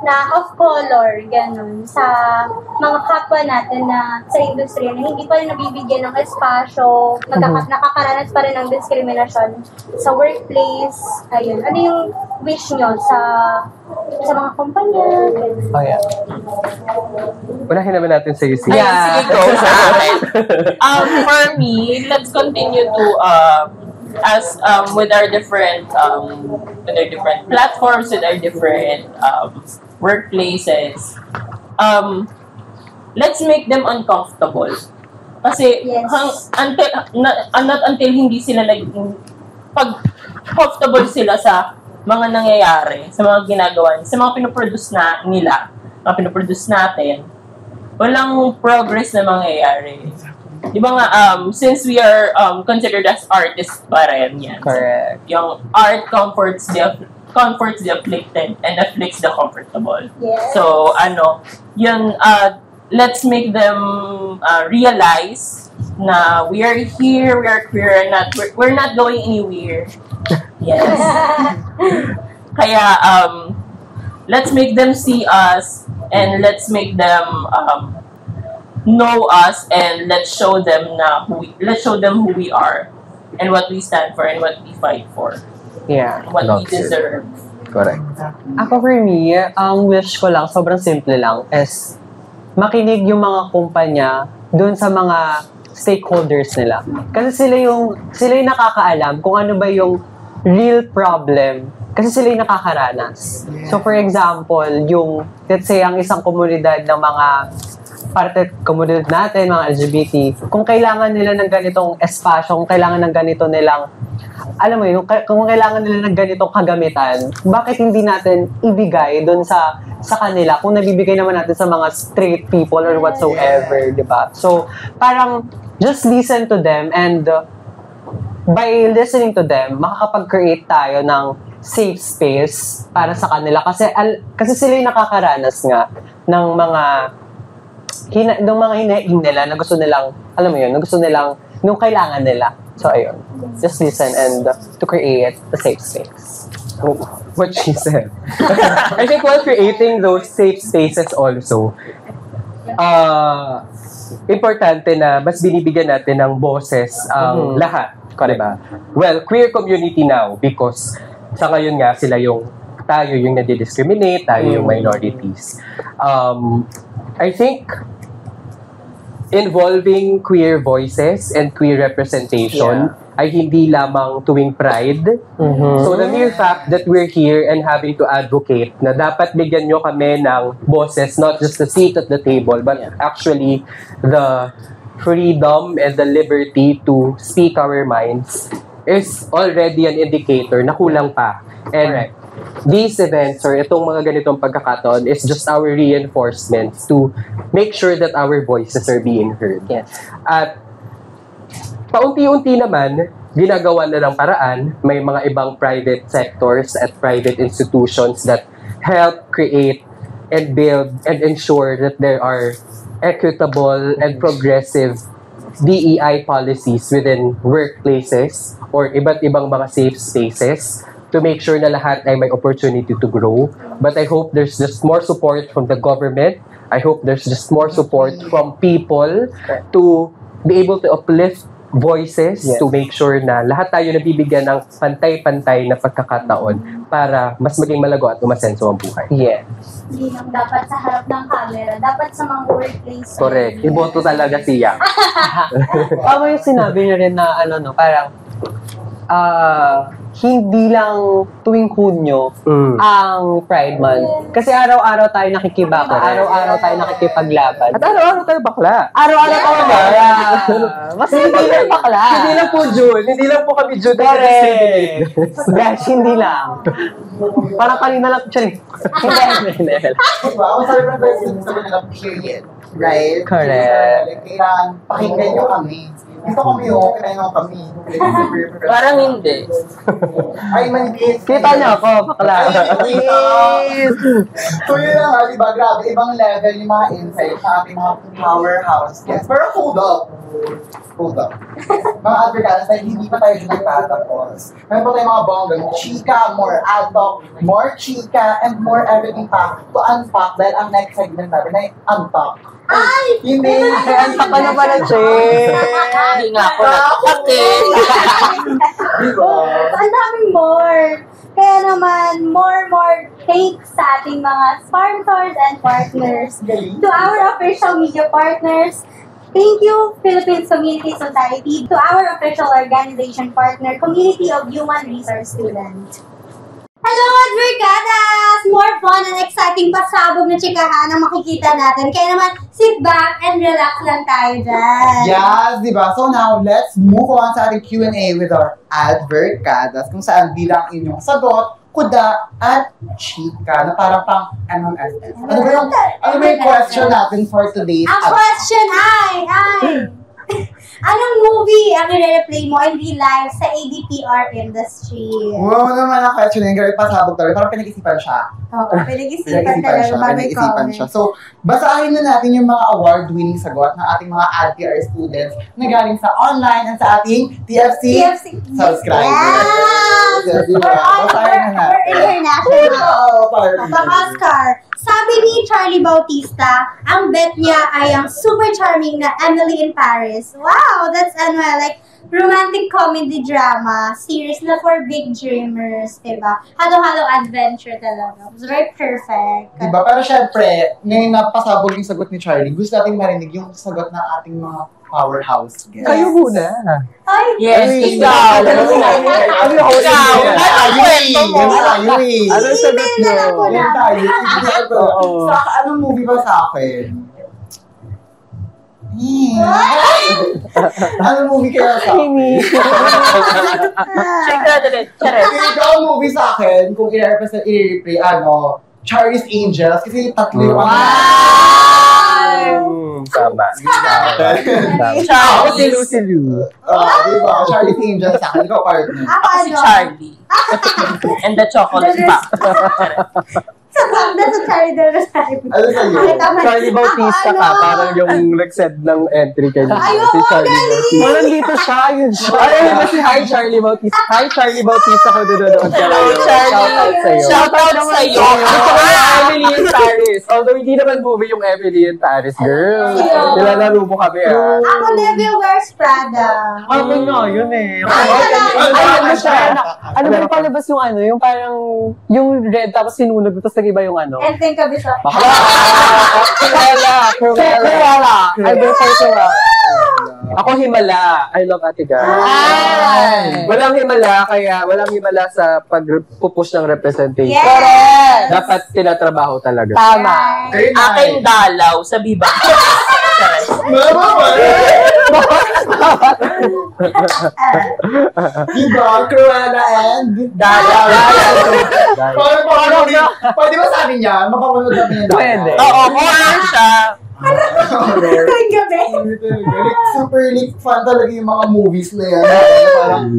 A: na of color, ganun, sa mga kapwa natin na sa industry na hindi pa rin nabibigyan ng espasyo, nakakaranas pa rin ng diskriminasyon sa workplace. Ayun, ano yung wish nyo sa mga kumpanya? Ganun.
D: Oh, yeah.
C: Unahin naman natin sa UC.
E: Ayun, sige, go sa akin. For me, let's continue to as with our different platforms, with our different workplaces. Let's make them uncomfortable. Kasi
A: Yes.
E: not until hindi sila pag comfortable sila sa mga nangyayari, sa mga ginagawa, sa mga pinoproduce nila, mga pinoproduce natin, walang progress na mangyayari. Di ba nga, since we are considered as artists pa rin yan.
D: Correct.
E: Yung art comforts the afflicted and afflicts the comfortable.
A: Yes.
E: So, yun, let's make them realize na we are here, we are queer, we're not going anywhere. Yes. Kaya, let's make them see us and let's make them know us and let's show them who we are and what we stand for and what we fight for.
D: Yeah.
E: What we
C: Love it.
E: deserve.
C: Correct.
D: Ako for me, ang wish ko lang, sobrang simple lang, is makinig yung mga kumpanya dun sa mga stakeholders nila. Kasi sila yung nakakaalam kung ano ba yung real problem. Kasi sila yung nakakaranas. So for example, let's say, ang isang komunidad ng mga komunidad natin, mga LGBT, kung kailangan nila ng ganitong espasyo, kung kailangan ng ganito nilang, alam mo yun, kung kailangan nila ng ganitong kagamitan, bakit hindi natin ibigay doon sa kanila kung nabibigay naman natin sa mga straight people or whatsoever, di ba? So, parang, just listen to them and by listening to them, makakapag-create tayo ng safe space para sa kanila kasi sila yung nakakaranas nga ng mga hinaing nila na gusto nilang, alam mo yun, na gusto nilang, nung kailangan nila. So, ayun. Just listen and to create a safe space.
C: What she said. I think while creating those safe spaces also, importante na mas binibigyan natin ng boses ang lahat. Diba? Well, queer community now because sa ngayon nga tayo yung nadi-discriminate, tayo yung minorities. I think involving queer voices and queer representation ay hindi lamang tuwing pride. So the mere fact that we're here and having to advocate na dapat bigyan nyo kami ng boses, not just the seat at the table, but actually the freedom and the liberty to speak our minds is already an indicator na kulang pa. And these events or itong mga ganitong pagkakataon is just our reinforcement to make sure that our voices are being heard.
D: Yes.
C: At paunti-unti naman, ginagawa na ng paraan, may mga ibang private sectors at private institutions that help create and build and ensure that there are equitable and progressive DEI policies within workplaces or iba't ibang mga safe spaces to make sure na lahat ay may opportunity to grow. But I hope there's just more support from the government. I hope there's just more support from people to be able to uplift voices to make sure na lahat tayo nabibigyan ng pantay-pantay na pagkakataon para mas maging malago at umasenso ang buhay.
D: Yes.
A: Hindi lang dapat sa harap ng camera, dapat sa mga workplace.
C: Correct. Iboto talaga siya.
D: Tama yung sinabi niyo rin na parang hindi lang tuwing Hunyo ang Pride Month. Kasi araw-araw tayo nakikibaka, araw-araw tayo nakikipaglaban.
C: At araw-araw tayo bakla.
D: Araw-araw tayo bakla. Mas hindi lang bakla.
C: Hindi lang po June. Hindi lang po kami June.
D: Correct. Guys, hindi lang. Parang kanina lang. Sorry. Hindi.
B: Diba? Ang sabi ng person sa mga period. Right?
D: Correct.
B: Like, kailangan pakinggan nyo kami. Gusto kami kailangan kami.
E: Parang hindi.
B: Ay, manipis.
D: Kita niyo ako, bakla.
B: So yun na nga, diba? Grabe, ibang level yung mga insight sa ating mga powerhouse guests. Pero hold up. Mga advocates, dahil hindi pa tayo dyan nagtatapos. Meron pa tayong mga bonggang chika, more ad talk, more chika, and more everything pa to unpack dahil ang next segment natin ay unpack.
A: Ay!
B: Hindi!
D: Unpack ka na pala, Che.
E: Hindi nga ako nagpake.
B: Diba?
A: Ang daming more. Kaya naman, more thanks sa ating mga sponsors and partners. To our official media partners, thank you, Philippines Community Society. To our official organization partner, Community of Human Resource Students. Hello, Advocatas! More fun and exciting pasabog na chikahan ang makikita natin. Kaya naman, sit back and relax lang tayo dyan.
B: Yes, diba? So now, let's move on sa ating Q&A with our advocates kung saan bilang inyong sagot, kuda, at chika na parang pang MMFF. Ano ba yung question natin for today's
A: Ang question ay, anong movie ang i-replay mo in real life sa ADPR industry?
B: Wow naman ang question na yung gawin pasabog talaga. Parang pinag-isipan siya.
A: Oo, pinag-isipan talaga bago
B: Pinag-isipan siya. So, basahin na natin yung mga award-winning sagot ng ating mga ADPR students na galing sa online at sa ating TFC subscribers.
A: Yes!
B: Diba? Basahin na natin.
A: We're international.
B: Party.
A: Pang-Oscar. Sabi ni Charlie Bautista, ang bet niya ay ang super charming na Emily in Paris. Wow, that's like romantic comedy drama series na for big dreamers, diba? Halo-halo adventure talaga. It was very perfect.
B: Diba? Pero syempre, ngayon napasabog yung sagot ni Charlie, gusto natin marinig yung sagot ng ating mga powerhouse guests.
C: Kayo muna.
A: Ay,
E: Yes, ikaw.
C: Ano yung host
E: Ikaw.
B: Ayun.
C: Ano sagot
A: email na lang po
C: nyo?
B: Yan
A: namin.
B: tayo. Ibigay ko. Sa anong movie ba sa akin? Anong movie kaya sa akin?
E: Check natin ulit. Charet.
B: Ikaw ang movie sa akin, kung i-represent, i-replay, Charlie's Angels, kasi tatlo yung
C: Tama.
E: Charlie.
C: Si Lucy Liu.
B: Diba? Charlie's Angels sa akin. Ikaw, partner.
A: Ako
E: Si Charlie. And the chocolate box.
A: That's a Charlie de Rosario.
B: Ano sa'yo?
A: Okay, tama.
C: Charlie Bautista
A: Ako,
C: ka, parang yung nag-send ng entry kay
A: Ayoko,
C: si Charlie
A: galing!
C: Bautista.
D: Walang dito siya, yun siya.
C: Ay, si Hi Charlie Bautista. Hi Charlie Bautista ko nanonood ka
E: Hello,
C: ngayon.
E: Charlie.
C: Shoutout sa'yo.
E: Shoutout sa'yo.
C: Ito ko yung Emily in Paris. Although hindi naman movie yung Emily in Paris, girl. Nilalaro mo kami, ah.
A: Ako, Devil Wears Prada.
D: Ano nga, yun eh.
A: Ay,
D: Ano siya? Ano ba yung palabas yung yung parang, yung red tapos sinunog, tapos nag-iba yung
A: And think of it.
C: Cruella. I prefer Cruella. Ako Himala. I love Ate Gar. Walang himala sa pagpupush ng representation.
A: Yes!
C: Dapat tinatrabaho talaga.
D: tama.
E: Aking dalaw sa Viva. Charet.
B: Diba? Cruella and
E: Dalaw.
B: Pwede ba sabi niya? Mapapanood natin yung
D: Pwede.
E: Oo, horror siya.
A: Tuwing gabi.
B: Super fun talaga yung mga movies na yan. Parang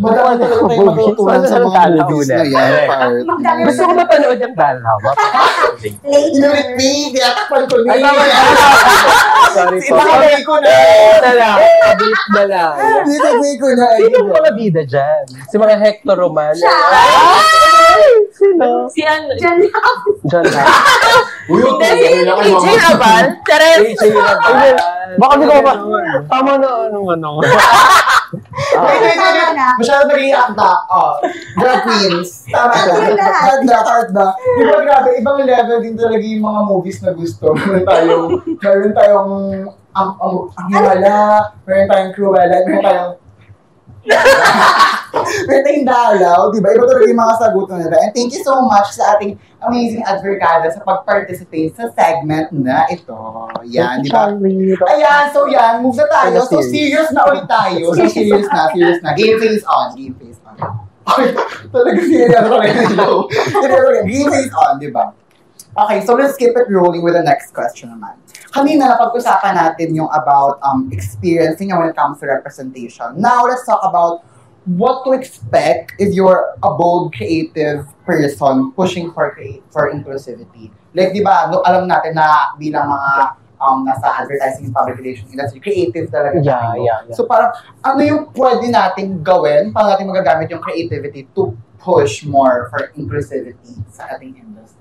B: madami talaga tayo matutunan sa mga movies na yan.
C: Gusto ko mapanood yung Dalaw.
B: Inulit me, tinatakpan ko niya.
C: Sorry po.
B: Itakabay ko na.
C: Beat na lang.
B: Itakabay ko na.
C: Sino yung mga bida dyan? Si mga Hector Roman. Sino?
E: Si ano?
C: John Hamm.
E: Hindi, si AJ Rabal. Charet.
C: AJ Rabal.
D: Baka di ko ba? Tama na, ano.
B: Masyado nag-react na. Drag queens. Tama na. Hard na. Di ba grabe, ibang level din talaga yung mga movies na gusto. Meron tayong ang himala, meron tayong Cruella, meron tayong Pero tayong dalaw, di ba? Iba talaga yung mga sagot nila. And thank you so much sa ating amazing advocada sa pag-participate sa segment na ito. Yan, di ba? Ayan, so yan, move na tayo. So serious na ulit tayo. So serious na. Game face on. Okay, talaga serious talaga nito. Game face on, di ba? Okay, so let's keep it rolling with the next question naman. Kanina, napag-usapan natin yung about experiencing when it comes to representation. Now, let's talk about what to expect if you're a bold, creative person pushing for inclusivity. Like, di ba, alam natin na bilang mga nasa advertising and public relations industry, creative talaga tayo.
D: Yeah.
B: So parang, ano yung pwede nating gawin para natin magagamit yung creativity to push more for inclusivity sa ating industry?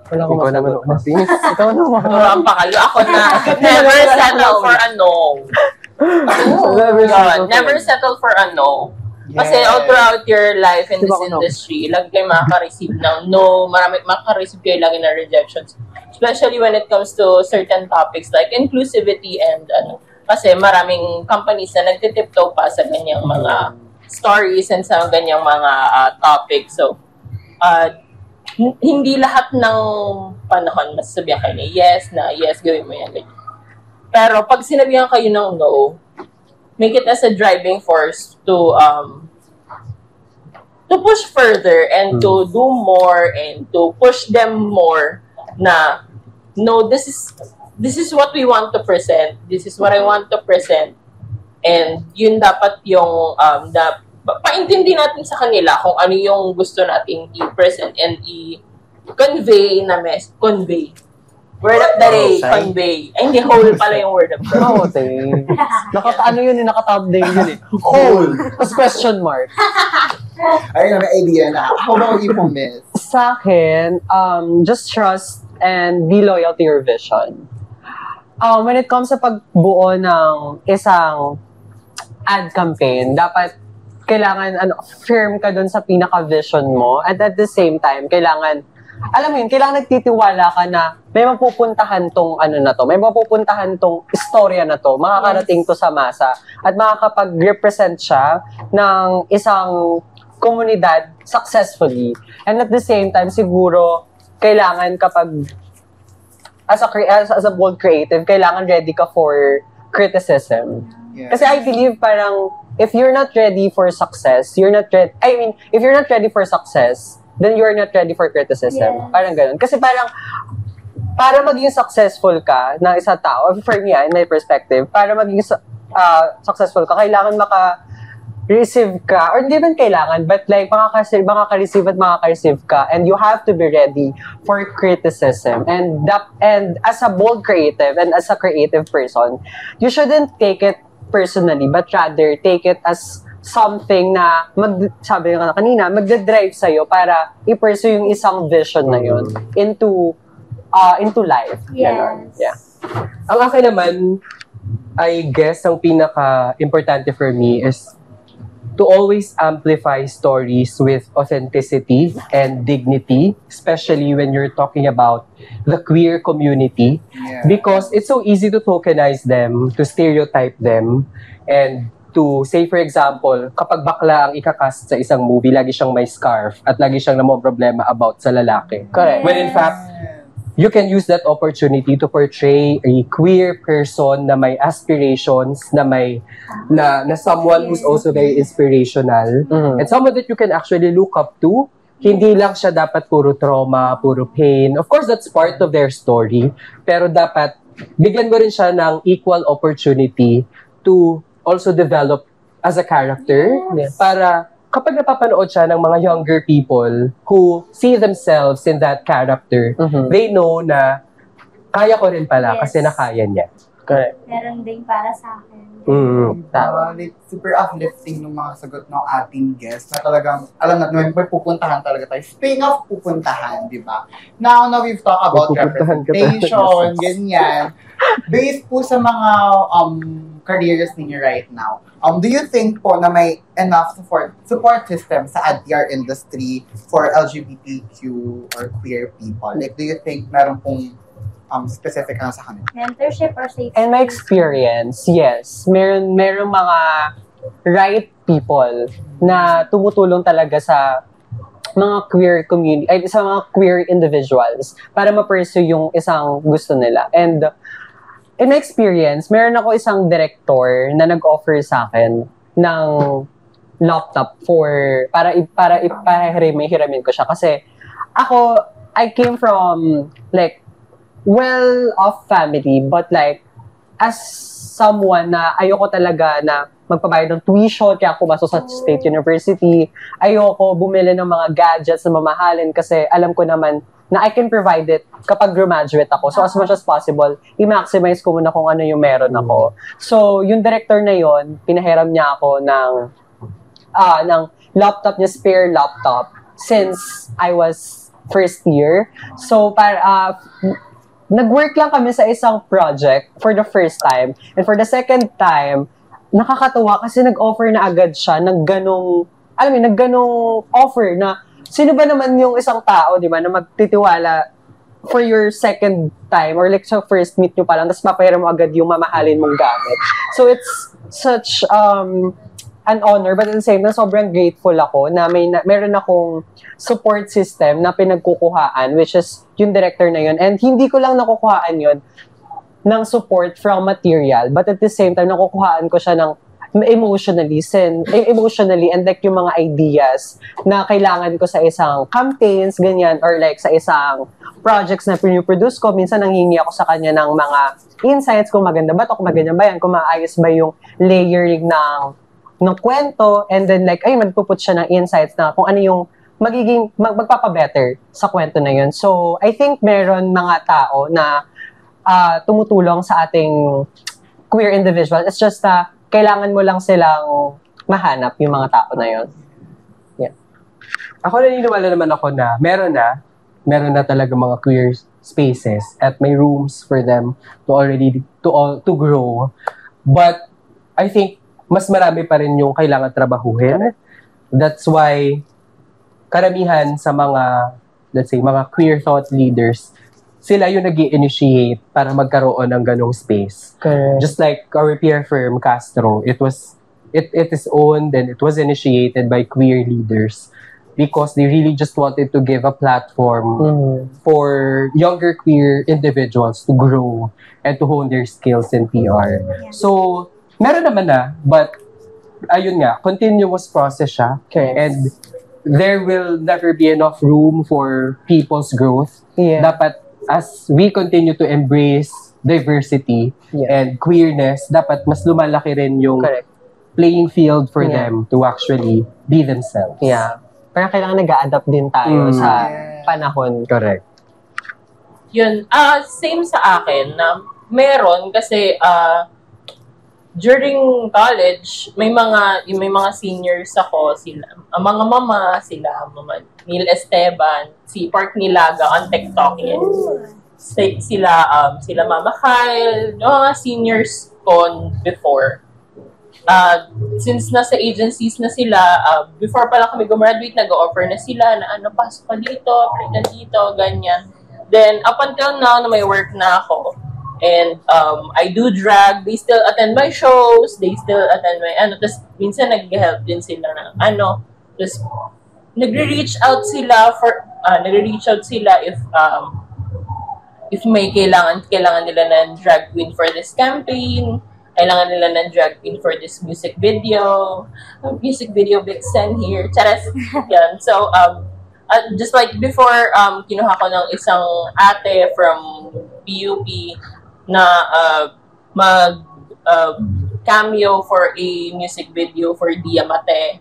D: Wala akong
C: Ikaw naman,
D: masagot. Ikaw naman.
E: Ang pakalo. Ako na. Never settle for a no. Never settle for a no. Kasi all throughout your life in this industry, lagi kayo makaka-receive ng no, makaka-receive kayo lagi ng rejections. Especially when it comes to certain topics like inclusivity and kasi maraming companies na nagtitiptoe pa sa ganyang mga stories and sa ganyang mga topics. So, hindi lahat ng panahon masasabihan kayo na yes, gawin mo yan. Ganyan. Pero pag sinabihan kayo ng no, make it as a driving force to push further and to do more and to push them more na no, this is what we want to present. This is what I want to present. And yun dapat yung paintindi natin sa kanila kung ano yung gusto nating i-present and i-convey na convey. Word of the day, convey. Ay, hindi, whole pala yung word of the day.
D: Oo, ano yun, nakatab din yun eh. Whole. Tapos question mark.
B: Ayun, may idea na. How about you, Miss?
D: Sa akin, just trust and be loyal to your vision. When it comes sa pagbuo ng isang ad campaign, dapat kailangan firm ka dun sa pinaka-vision mo, and at the same time, kailangan nagtitiwala ka na may mapupuntahan tong may mapupuntahan tong istorya na to, makakarating to sa masa, at makakapag-represent siya ng isang komunidad successfully. And at the same time, siguro, kailangan kapag as a bold creative, kailangan ready ka for criticism.
B: Yeah.
D: Kasi I believe parang if you're not ready for success, if you're not ready for success, then you're not ready for criticism.
A: Yes.
D: Parang ganun. Kasi parang, para maging successful ka na isang tao, for me, in my perspective, para maging successful ka, kailangan maka-receive ka, or hindi man kailangan, but like, makaka-receive ka, and you have to be ready for criticism. And as a bold creative, and as a creative person, you shouldn't take it personally, but rather take it as something na, sabi nga kanina, magdadrive sa'yo para i-pursue yung isang vision na yun into life.
A: Yes.
D: Ganon. Yeah.
C: Ang akin naman, I guess, ang pinaka-importante for me is to always amplify stories with authenticity and dignity, especially when you're talking about the queer community.
B: Yeah.
C: Because it's so easy to tokenize them, to stereotype them, and to say, for example, kapag bakla ang ikakast sa isang movie, lagi siyang may scarf at lagi siyang problema about sa lalaki.
D: Correct.
C: When in fact, you can use that opportunity to portray a queer person na may aspirations, na someone who's also very inspirational, and someone that you can actually look up to. Hindi lang siya dapat puro trauma, puro pain. Of course, that's part of their story. Pero dapat, bigyan mo rin siya ng equal opportunity to also develop as a character.
D: Yes.
C: Para kapag napapanood siya ng mga younger people who see themselves in that character, they know na kaya ko rin pala
A: Yes.
C: kasi nakaya niya.
D: Correct.
A: Meron din para sa akin.
B: Super uplifting ng mga sagot ng ating guest na talagang, alam natin, may pupuntahan talaga tayo. Speaking of pupuntahan, di ba? Now we've talked about
C: Pupuntahan ka
B: representation, ganyan. Based po sa mga careers ninyo right now, do you think po na may enough support system sa ADR industry for LGBTQ or queer people? Like, do you think meron pong specific na sa kanila?
A: Mentorship or safety?
D: In my experience, yes. Meron mga right people na tumutulong talaga sa mga queer community, ay sa mga queer individuals para ma-pursue yung isang gusto nila. And in my experience, meron ako isang director na nag-offer sa akin ng laptop para hiramin ko siya. Kasi ako, I came from like well-off family, but like as someone na ayoko talaga na magpabayad ng tuition, kaya ako pumasok sa State University. Ayoko bumili ng mga gadgets na mamahalin kasi alam ko naman na I can provide it kapag graduate ako. So as much as possible, i-maximize ko muna kung ano yung meron ako. So yung director na yon, pinahiram niya ako ng laptop niya, spare laptop, since I was first year. So nag-work lang kami sa isang project for the first time. And for the second time, nakakatuwa kasi nag-offer na agad siya ng ganong offer na sino ba naman yung isang tao, di ba, na magtitiwala for your second time or like sa first meet nyo pa lang, tapos papahiram mo agad yung mamahalin mong gamit. So it's such an honor, but at the same time, sobrang grateful ako na meron akong support system na pinagkukuhaan, which is yung director na yun. And hindi ko lang nakukuhaan yun ng support from material, but at the same time, nakukuhaan ko siya ng emotionally and like yung mga ideas na kailangan ko sa isang campaigns, ganyan, or like sa isang projects na produce ko. Minsan nanghingi ako sa kanya ng mga insights kung maganda ba ito, kung maganda ba yan, kung maayos ba yung layering ng kwento, and then like, magpuput siya ng insights na kung ano yung magpapabetter sa kwento na yun. So, I think meron mga tao na tumutulong sa ating queer individual. It's just kailangan mo lang silang mahanap yung mga tao na yun. Yeah.
C: Ako naniniwala naman ako na meron na talaga mga queer spaces at may rooms for them to grow. But I think mas marami pa rin yung kailangan trabahuhin. That's why karamihan sa mga, let's say, mga queer thought leaders, sila yung nag-i-initiate para magkaroon ng ganong space.
D: Correct.
C: Just like our peer firm, Castro, it is owned and it was initiated by queer leaders because they really just wanted to give a platform for younger queer individuals to grow and to hone their skills in PR.
A: Yeah.
C: So, meron naman na, but ayun nga, continuous process siya.
D: Okay.
C: And there will never be enough room for people's growth.
D: Yeah.
C: Dapat, as we continue to embrace diversity and queerness, dapat mas lumalaki rin yung
D: Correct.
C: playing field for them to actually be themselves.
D: Yeah. Parang kailangan nag-a-adapt din tayo sa panahon.
C: Correct.
E: Yun, same sa akin na meron kasi during college, may mga seniors ako, sila, mga mama, Mama Neil Esteban, si Park Nilaga on TikTok yan. Sila Mama Kyle, mga seniors ko before. Since nasa agencies na sila, before pa lang kami gumraduate, nag-offer na sila na pasok ka dito, apply ka dito, ganyan. Then, up until now, na may work na ako, and I do drag, they still attend my shows, they still attend my, tapos minsan nag-help din sila na, tapos nagre-reach out sila if may kailangan nila ng drag queen for this campaign, kailangan nila ng drag queen for this music video vixen here, charas. Yan. So, just like before, kinuha ko ng isang ate from PUP na cameo for a music video for Diamante.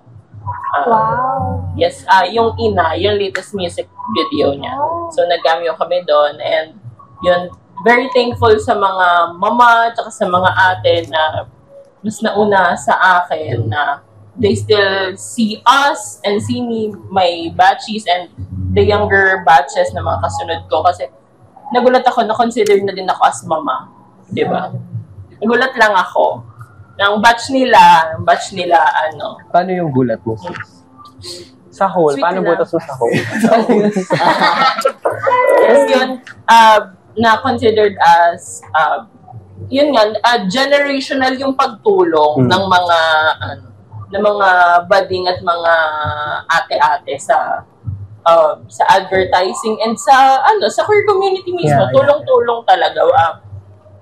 A: Wow.
E: Yes, yung yung latest music video niya. So, nag-cameo kami doon, and yun, very thankful sa mga mama at sa mga ate na mas nauna sa akin na they still see us and see me, my batches and the younger batches na mga kasunod ko, kasi nagulat ako na consider na din ako as mama. Diba? Nagulat lang ako. Ng batch nila,
C: Paano yung gulat mo?
D: Sa whole,
E: Sweet
D: paano
E: na.
D: butas mo sa whole?
E: Yes, yun, na considered as, yun nga, generational yung pagtulong ng mga, budding at mga ate-ate sa advertising and sa queer community mismo. Tulong-tulong talaga.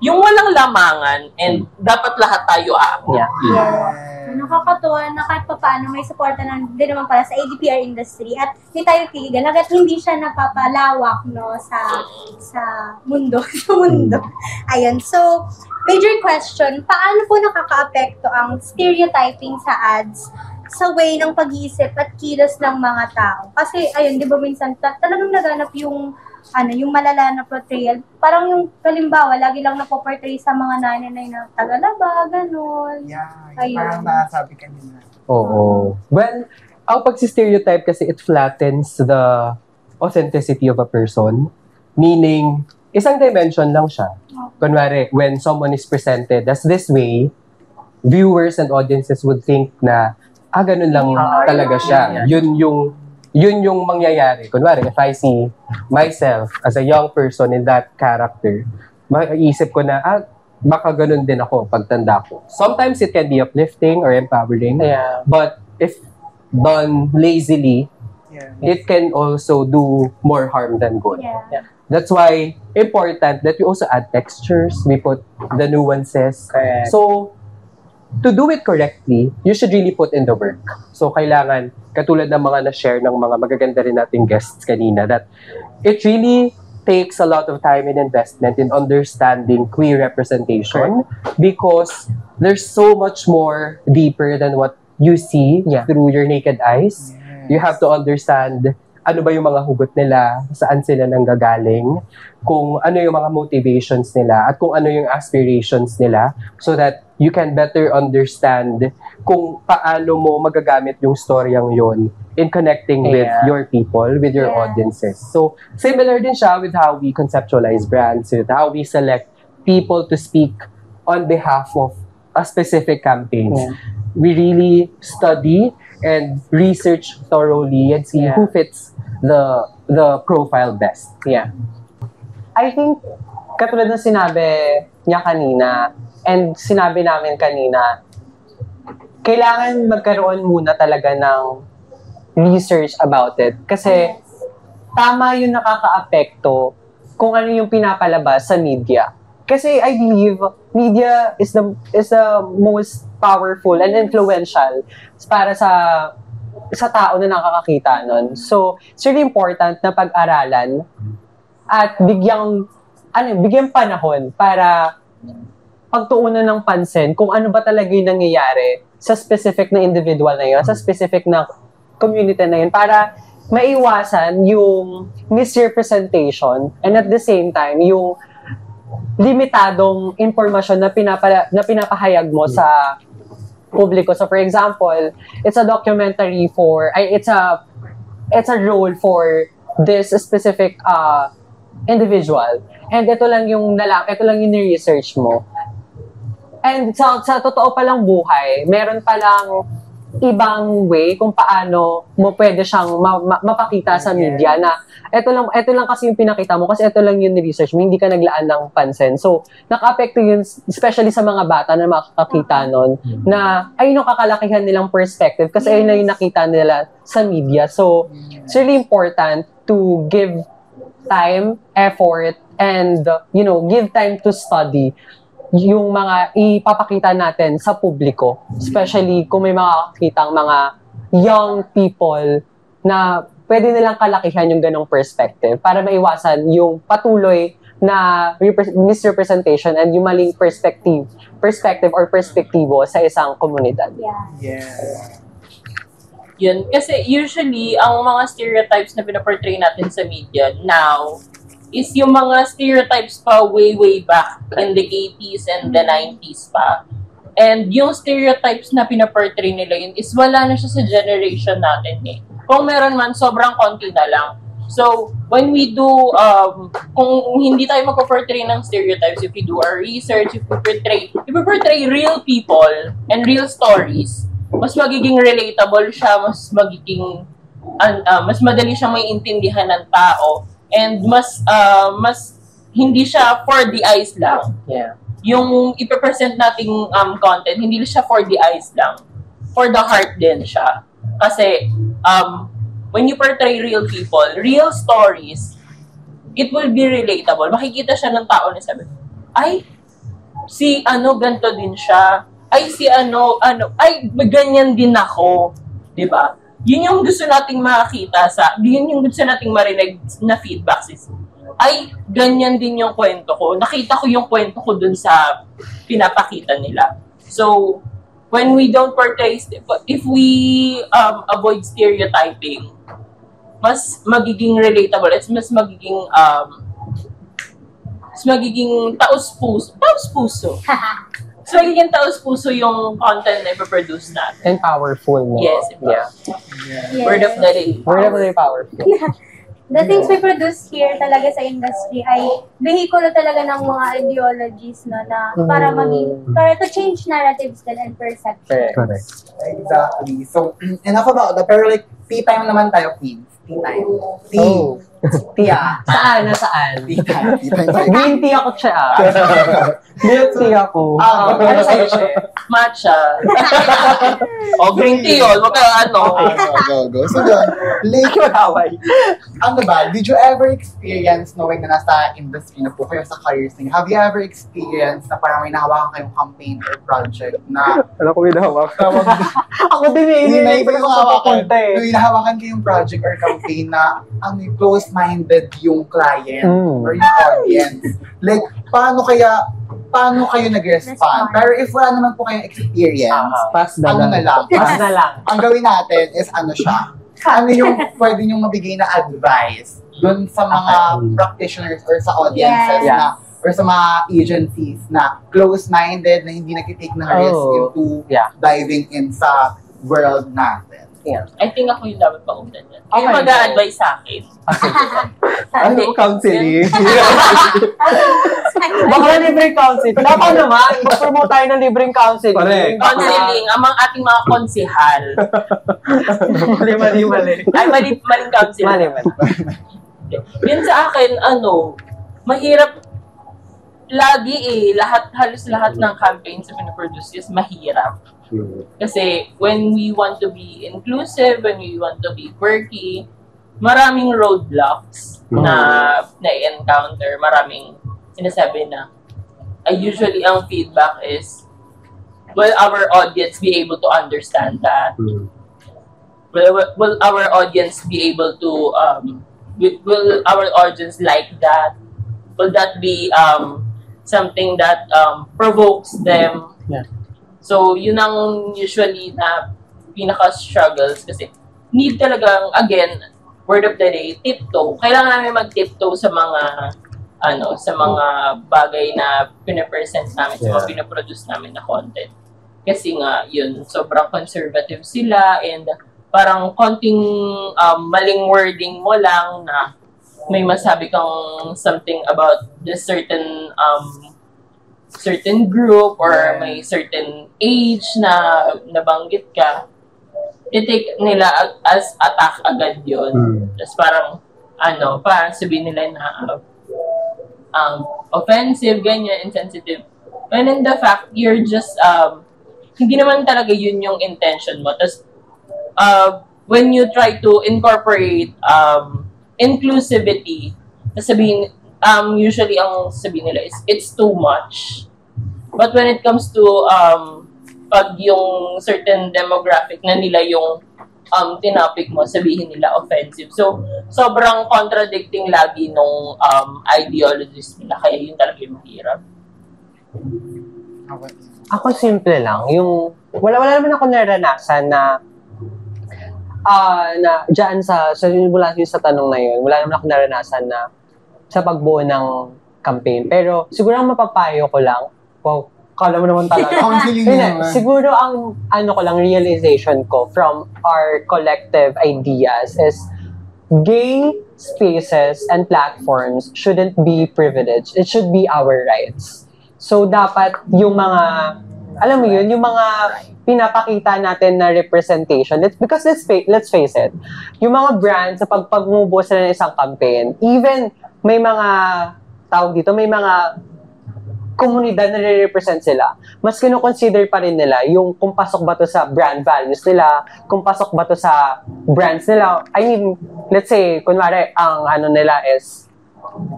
E: Yung walang lamangan and dapat lahat tayo
A: Nakakatuwa na kahit paano may suporta din naman pala sa ADPR industry at hindi tayo tigilan hanggat hindi siya napapalawak sa mundo. Ayun. So, major question, paano po nakaka-apekto ang stereotyping sa ads sa way ng pag-iisip at kilos ng mga tao? Kasi, ayun, di ba minsan talagang naganap yung malala na portrayal. Parang yung, kalimbawa, lagi lang napoportray sa mga nanay na tagalaba, gano'n.
B: Parang nasabi kanina.
C: Oo. Well, ang pag-stereotype kasi it flattens the authenticity of a person. Meaning, isang dimension lang siya. Kunwari, when someone is presented as this way, viewers and audiences would think na, ganun lang talaga siya. Yun yung mangyayari. Kunwari, if I see myself as a young person in that character, maiisip ko na, baka ganun din ako pagtanda ko. Sometimes it can be uplifting or empowering, but if done lazily, it can also do more harm than good. That's why important that we also add textures, we put the nuances. So, to do it correctly, you should really put in the work. So, kailangan, katulad ng mga na-share ng mga magaganda rin nating guests kanina, that it really takes a lot of time and investment in understanding queer representation because there's so much more deeper than what you see through your naked eyes. You have to understand ano ba yung mga hugot nila, saan sila nanggagaling, kung ano yung mga motivations nila, at kung ano yung aspirations nila, so that you can better understand kung paano mo magagamit yung storyang yun in connecting with your people, with your audiences. So, similar din siya with how we conceptualize brands, with how we select people to speak on behalf of a specific campaign. We really study and research thoroughly and see who fits the profile best.
D: I think, katulad ng sinabi niya kanina, and sinabi namin kanina, kailangan magkaroon muna talaga ng research about it. Kasi, tama yung nakaka-apekto kung ano yung pinapalabas sa media. Kasi I believe media is the most powerful and influential para sa tao na nakakakita nun. So, it's really important na pag-aralan at bigyang panahon para pagtuunan ng pansin kung ano ba talaga yung nangyayari sa specific na individual na yun, sa specific na community na yun, para maiwasan yung misrepresentation and at the same time, yung limitadong impormasyon na pinapahayag mo sa publiko. So for example, it's a documentary it's a role for this specific individual. And ito lang yung ni-research mo. And sa totoo palang buhay, meron palang ibang way kung paano mo pwede siyang mapakita sa media na ito lang kasi yung pinakita mo kasi ito lang yung ni-research mo, hindi ka naglaan ng pansin. So, naka-apekto yun, especially sa mga bata na makakakita nun, na ayun yung kakalakihan nilang perspective kasi ayun na yung nakita nila sa media. So, it's really important to give time, effort, and, give time to study yung mga ipapakita natin sa publiko. Especially kung may makakitang mga young people na pwede nilang kalakihan yung ganong perspective para maiwasan yung patuloy na misrepresentation and yung maling perspective or perspektibo sa isang komunidad.
E: Yun. Kasi usually, ang mga stereotypes na pinaportray natin sa media now is yung mga stereotypes pa way back in the 80s and the 90s pa. And yung stereotypes na pinaportray nila yun is wala na siya sa generation natin eh. Kung meron man, sobrang konti na lang. So, when we do, kung hindi tayo magpo-portray ng stereotypes, if we do our research, if we portray real people and real stories, mas magiging relatable siya, mas madali siyang maiintindihan ng tao, and mas hindi siya for the eyes lang. Yung ipapresent nating content, hindi siya for the eyes lang. for the heart din siya. Kasi, when you portray real people, real stories, it will be relatable. Makikita siya ng tao na sabi, ay, si ganito din siya. Ay, si ay, ganyan din ako. Diba? Yun yung gusto nating makakita yun yung gusto nating marinig na feedback, sis. Ay, ganyan din yung kwento ko. Nakita ko yung kwento ko dun sa pinapakita nila. So, when we don't portray, if we avoid stereotyping, mas magiging relatable. It's mas magiging taus-puso. Mas magiging taus-puso yung content na ipaproduce natin.
D: And powerful. No?
E: Yes.
D: Yeah.
A: Yes.
E: Word of the day.
D: Word of the day, powerful.
A: The things we produce here talaga sa industry ay vehikulo talaga ng mga ideologies no, na para to change narratives din and perceptions.
C: Correct.
B: Exactly. So, enough about that. Pero like, tea time naman tayo, queens. Tea time. Tea.
D: Oh.
B: Tea.
D: Saan? Nasaan?
B: Tea time. Tea time tayo.
D: Green tea ako siya. Milk tea ako. Ano sa'yo siya?
E: Matcha. O, green tea yun. Wag ka
B: Go. So, yun. Like, ano ba? Did you ever experience knowing na nasa industry na po kayo sa careers niyo? Have you ever experienced na parang may nahawakan kayong campaign or project na
C: Alam ko may nahawak.
D: Ako din eh.
B: Hindi na iba yung hawakan.
D: Papunta eh.
B: Yung hinahawakan kayong project or campaign na close-minded yung client or yung audience. Like, paano kayo nag-respond? Pero if wala naman po kayong experience,
C: Pass na
B: ano
C: lang.
B: na lang?
D: Pass na lang.
B: Ang gawin natin is siya? Ano yung pwede niyong mabigay na advice dun sa mga practitioners or sa audiences
A: Yes.
B: na or sa mga agencies na close-minded na hindi nag-take ng risk into diving in sa world natin?
E: I think ako yung dapat paundan yan.
D: Okay.
E: Yung mag-a-advise sa akin.
C: Ano counseling?
D: Baka libreng counseling. Dapat naman, mag-promote tayo ng libreng counseling.
C: Correct.
E: Counseling, amang ating mga konsehal.
D: Mali.
E: Ay, maling counseling.
D: Mali.
E: Yun sa akin, mahirap lagi halos lahat ng campaigns na pinaproduce is mahirap. Kasi when we want to be inclusive, when we want to be quirky, maraming roadblocks na encounter, maraming sinasabi na usually ang feedback is, will our audience be able to understand that? Will our audience be able to will our audience like that? Will that be something that provokes them?
C: Yeah.
E: So, yun ang usually na pinaka-struggles kasi need talagang, again, word of the day, tiptoe. Kailangan namin mag-tiptoe sa mga sa mga bagay na pinapresent namin, sa mga pinaproduce namin na content. Kasi nga, yun, sobrang conservative sila and parang konting maling wording mo lang na may masabi kang something about this certain group or may certain age na nabanggit ka, i-take nila as attack agad yun. Tapos parang, sabihin nila na offensive, ganyan, insensitive. When in the fact, you're just, hindi naman talaga yun yung intention mo. Tapos, when you try to incorporate inclusivity, sabihin, usually ang sabihin nila is, it's too much. But when it comes to, pag yung certain demographic na nila yung tinapik mo, sabihin nila offensive. So, sobrang contradicting lagi nung ideologies nila. Kaya yun talaga yung mahirap.
D: Ako simple lang. Yung, wala naman ako naranasan na dyan mula sa tanong na yun, wala naman ako naranasan na sa pagbuo ng campaign. Pero siguro ang mapapayo ko lang, wow, kala mo naman talaga. Siguro ang realization ko from our collective ideas is gay spaces and platforms shouldn't be privileged. It should be our rights. So dapat yung mga, alam mo yun, yung mga pinapakita natin na representation. Because let's face it, yung mga brands sa pagmubo sila ng isang campaign, even may mga tawag dito, may mga komunidad na nire-represent sila, mas kino-consider pa rin nila yung kung pasok ba to sa brand values nila, kung pasok ba to sa brands nila. I mean, let's say, kunwari, ang ano nila is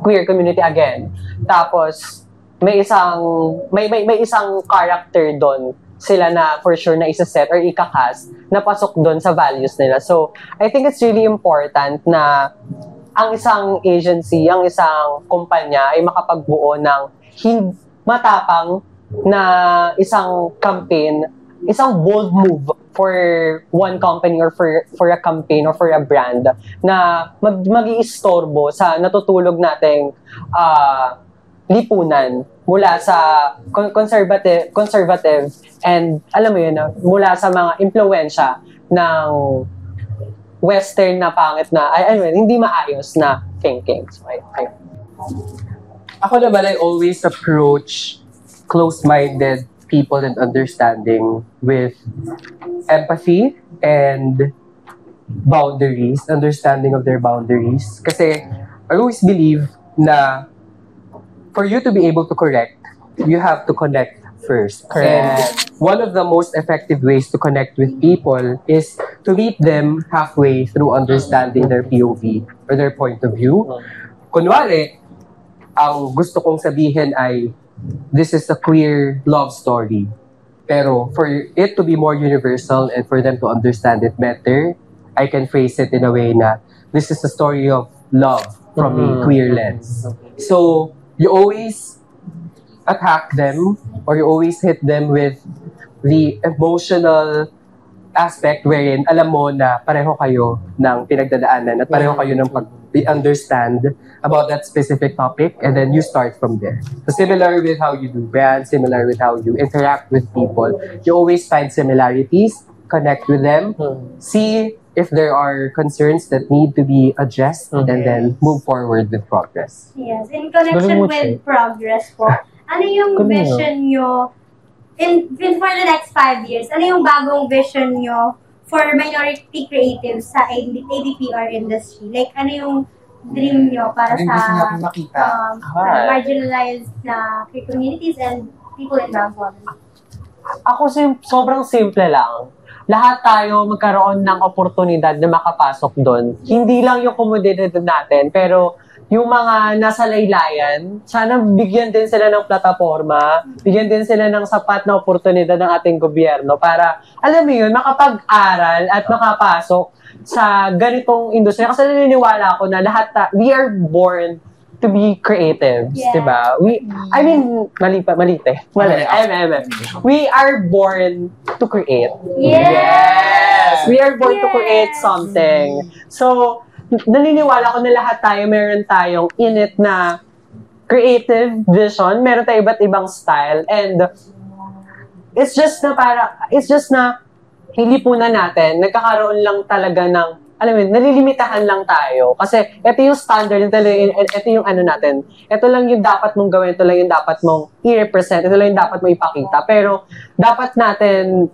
D: queer community again. Tapos, may isang character doon sila na for sure na isa-set or ika-cast na pasok doon sa values nila. So, I think it's really important na ang isang agency, ang isang kumpanya ay makapagbuo ng matapang na isang campaign, isang bold move for one company or for a campaign or for a brand na mag-iistorbo sa natutulog nating lipunan mula sa conservative and alam mo yun, mula sa mga impluwensya ng Western na pangit na, hindi maayos na thinking. So,
C: Ako naman, I always approach close-minded people and understanding with empathy and boundaries, understanding of their boundaries. Kasi I always believe na for you to be able to correct, you have to connect first.
D: Correct.
C: And one of the most effective ways to connect with people is to meet them halfway through understanding their POV or their point of view. Kunwari, ang gusto kong sabihin ay, this is a queer love story. Pero for it to be more universal and for them to understand it better, I can phrase it in a way na this is a story of love from a queer lens. So, you always attack them or you always hit them with the emotional aspect wherein alam mo na pareho kayo ng pinagdadaanan at pareho kayo ng pag-understand about that specific topic, and then you start from there. So similar with how you do brands, similar with how you interact with people, you always find similarities, connect with them, see if there are concerns that need to be addressed, and then move forward with progress.
A: Yes, in connection with progress po, ano yung vision nyo for the next 5 years? Ano yung bagong vision nyo for minority creatives sa ADPR industry? Like, ano yung dream nyo para
B: Ano yung gusto natin makita?
A: Marginalized na communities and people in Bangkok?
D: Ako sobrang simple lang. Lahat tayo magkaroon ng oportunidad na makapasok doon. Hindi lang yung komunidad natin, pero yung mga nasa laylayan, sana bigyan din sila ng plataforma, bigyan din sila ng sapat na oportunidad ng ating gobyerno para, alam mo yun, makapag-aral at makapasok sa ganitong industriya. Kasi naniniwala ako na we are born to be creative, diba? Mali. We are born to create. Yes! We are born to create something. So, naniniwala ko na lahat tayo, meron tayong init na creative vision, meron tayong iba't ibang style, and it's just na hilipunan natin, nagkakaroon lang talaga ng, alam mo, nalilimitahan lang tayo. Kasi ito yung standard, ito yung ano natin. Ito lang yung dapat mong gawin, ito lang yung dapat mong i-represent, ito lang yung dapat mong ipakita. Pero dapat natin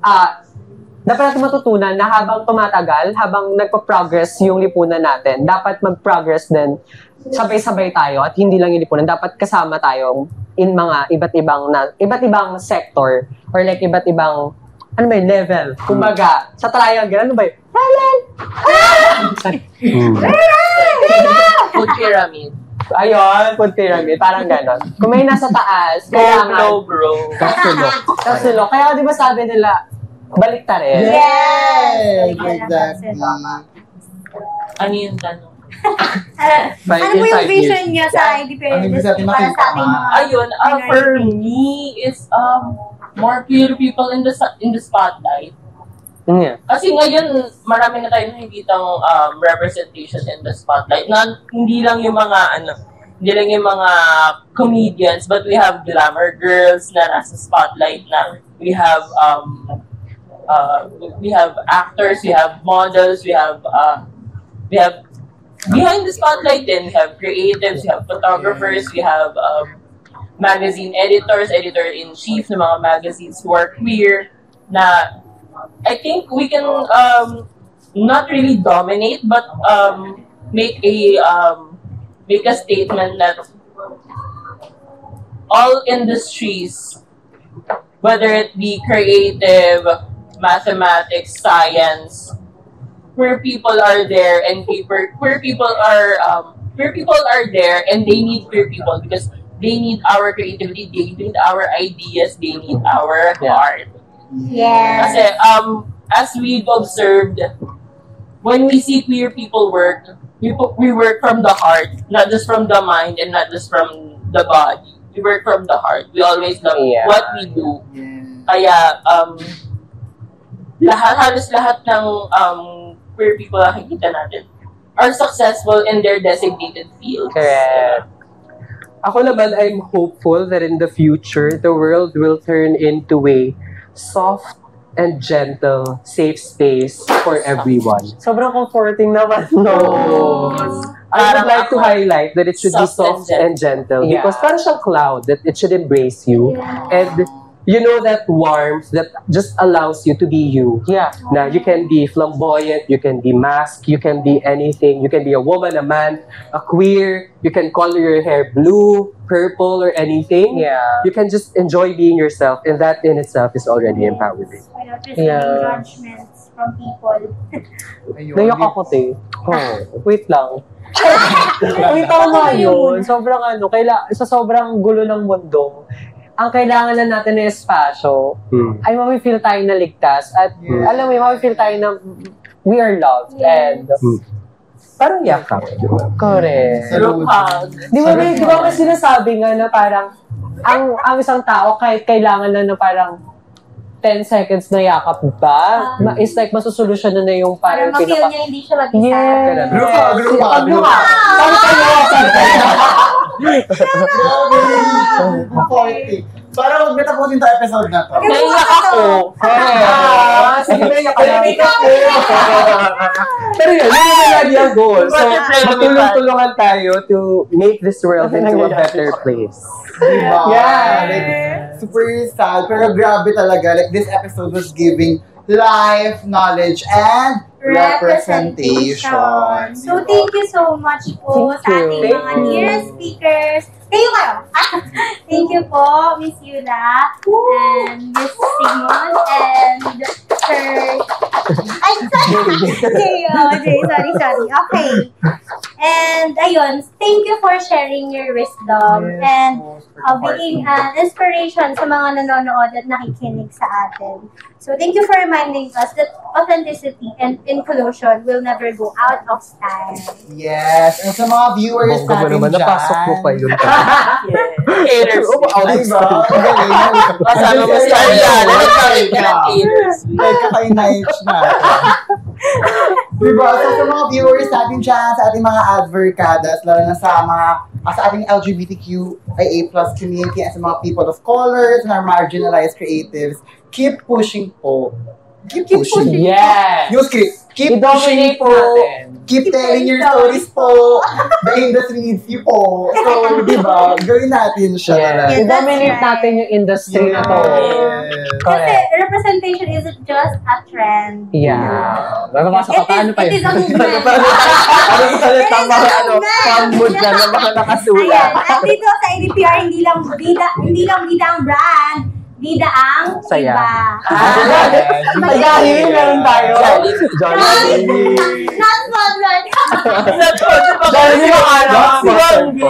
D: matutunan na habang tumatagal, habang nagpa-progress yung lipunan natin, dapat mag-progress din, sabay-sabay tayo at hindi lang yung lipunan. Dapat kasama tayo in mga iba't ibang sector or like iba't ibang level. Kumbaga, sa triangle, ano ba yun?
E: Food pyramid.
D: Ayun, food pyramid. Parang ganon. Kung may nasa taas, kailangan...
E: bro.
C: Kasulok.
D: Kaya di ba sabi nila, balik ta rin?
B: Yes! Exactly.
E: Ano yung tanong?
A: Ano po yung vision niya sa IDPR
B: Ano yung
A: industry
B: vision
A: para
B: natin?
A: sa ating mga
E: Ayun, for me, is more queer people in the spotlight.
D: Yeah.
E: Kasi ngayon, marami na tayong nakikitang representation in the spotlight. Hindi lang yung mga comedians, but we have glamour girls na nasa spotlight na. We have actors, we have models, we have behind the spotlight, then we have creatives, we have photographers, we have magazine editors, editor-in-chief ng mga magazines who are queer, na I think we can not really dominate, but make a statement that all industries, whether it be creative, mathematics, science, where people are there and where people are there and they need queer people because they need our creativity, they need our ideas, they need our heart.
A: Yes.
E: Kasi as we've observed, when we see queer people work, we work from the heart, not just from the mind and not just from the body. We work from the heart. We always love what we do. Kaya halos lahat ng queer people na nakikita natin are successful in their designated fields.
D: Correct.
C: Ako naman, I'm hopeful that in the future, the world will turn into a soft and gentle, safe space for everyone.
D: Sobrang comforting naman, no?
C: I would like to highlight that it should be
E: Soft
C: soft and gentle
D: Yeah.
C: because parang siyang cloud that it should embrace you. And you know that warmth that just allows you to be you.
D: Yeah.
C: Now, you can be flamboyant, you can be masked, you can be anything. You can be a woman, a man, a queer. You can color your hair blue, purple, or anything.
D: Yeah.
C: You can just enjoy being yourself, and that in itself is already empowering.
A: Without receiving
D: Yeah.
A: judgments from people.
D: Naiyak ako, te. Wait lang. Wait, tama yun. Sobrang sa sobrang gulo ng mundo, ang kailangan lang natin na espasyo ay mami-feel tayo na ligtas at alam mo, mami-feel tayo na we are loved and
C: Parang yakap.
D: correct.
E: Group hug.
D: Di ba may sinasabi nga na parang ang isang tao kahit kailangan lang na parang 10 seconds na yakap ba? It's like masusolusyon na yung
A: Para
D: parang
A: ma-feel niya hindi siya mag-isa.
C: Yes.
B: Group hug. Para huwag natapusin sa episode na to.
E: Naiyak ako.
C: Sige, pero yun naman lagi ang goal. So, matulong-tulungan tayo to make this world into a better place.
B: Diba?
D: Yeah.
B: Like, super sad. Pero grabe talaga. Like, this episode was giving life, knowledge, and representation.
A: So, thank you so much po
D: Thank
A: sa ating
D: you.
A: mga dearest speakers. Kayo. Thank you po, Miss Yula, and Miss Simon, and Sir... Ay, sorry. Okay. And, ayun, thank you for sharing your wisdom and being an inspiration sa mga nanonood at nakikinig sa atin. So, thank you for reminding us that authenticity and inclusion will never go out of style.
B: Yes. And sa mga viewers
C: Bongga mo
B: natin
C: naman,
B: dyan.
C: napasok mo pa yun.
E: Haters.
B: Ay ba? Ang galing.
E: Kasama mo si Ariana. Nagkakaroon ka ng haters.
B: Nagkaka-night na. Diba? So sa mga viewers natin dyan, sa ating mga advocadas, lalo na sa mga sa ating LGBTQIA+ community and sa mga people of color, sa mga marginalized creatives, keep pushing po. Keep pushing.
D: Yes.
B: Yung script. Keep pushing
D: I-dominate
B: po.
D: natin.
B: Keep telling your stories po. The industry needs you po. So, di ba? Gawin natin siya.
D: Yeah.
B: talaga.
A: Yes,
D: I-dominate
A: that's right.
D: natin yung industry na to.
B: Yes.
A: Kasi
D: Correct.
A: representation isn't just a trend.
D: Yeah. Bababasa ka pa, ano pa
A: It
D: yun?
A: is a movement.
C: Ano sa
A: It is a
C: mga
A: movement.
C: pamud dyan na mga nakasulat.
A: Ayan. At dito sa ADPR, hindi lang bida ang brand, bida ang
C: Saya.
A: iba.
D: Dahil meron tayo.
C: Johnny.
A: Not sponsored.
D: Dahil hindi ko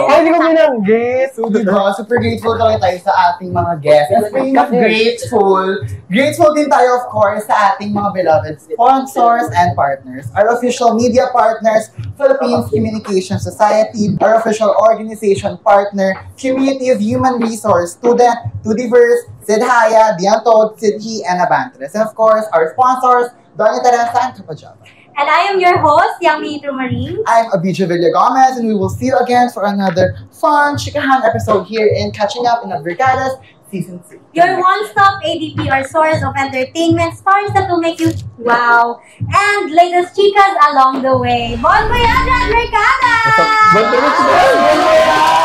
C: Ay,
D: hindi ko binanggit.
B: So, diba, super grateful talaga tayo sa ating mga guests. And speaking of grateful din tayo, of course, sa ating mga beloved sponsors and partners. Our official media partners, Philippines Communication Society, our official organization partner, Community of Human Resource Student, Tudiverse, Sidhaya, Diantod, Sidhi, and Abantres. And of course, our sponsors, Doña Teresa and Kapajava.
A: And I am your host, Yami Trumarin.
B: I'm Abidja Villa Gomez, and we will see you again for another fun Chikahan episode here in Catching Up in Advocadas Season 3.
A: Your one-stop ADPR source of entertainment, stories that will make you wow, and latest chicas along the way. Bon voyage, Advocadas!
C: Bon voyage!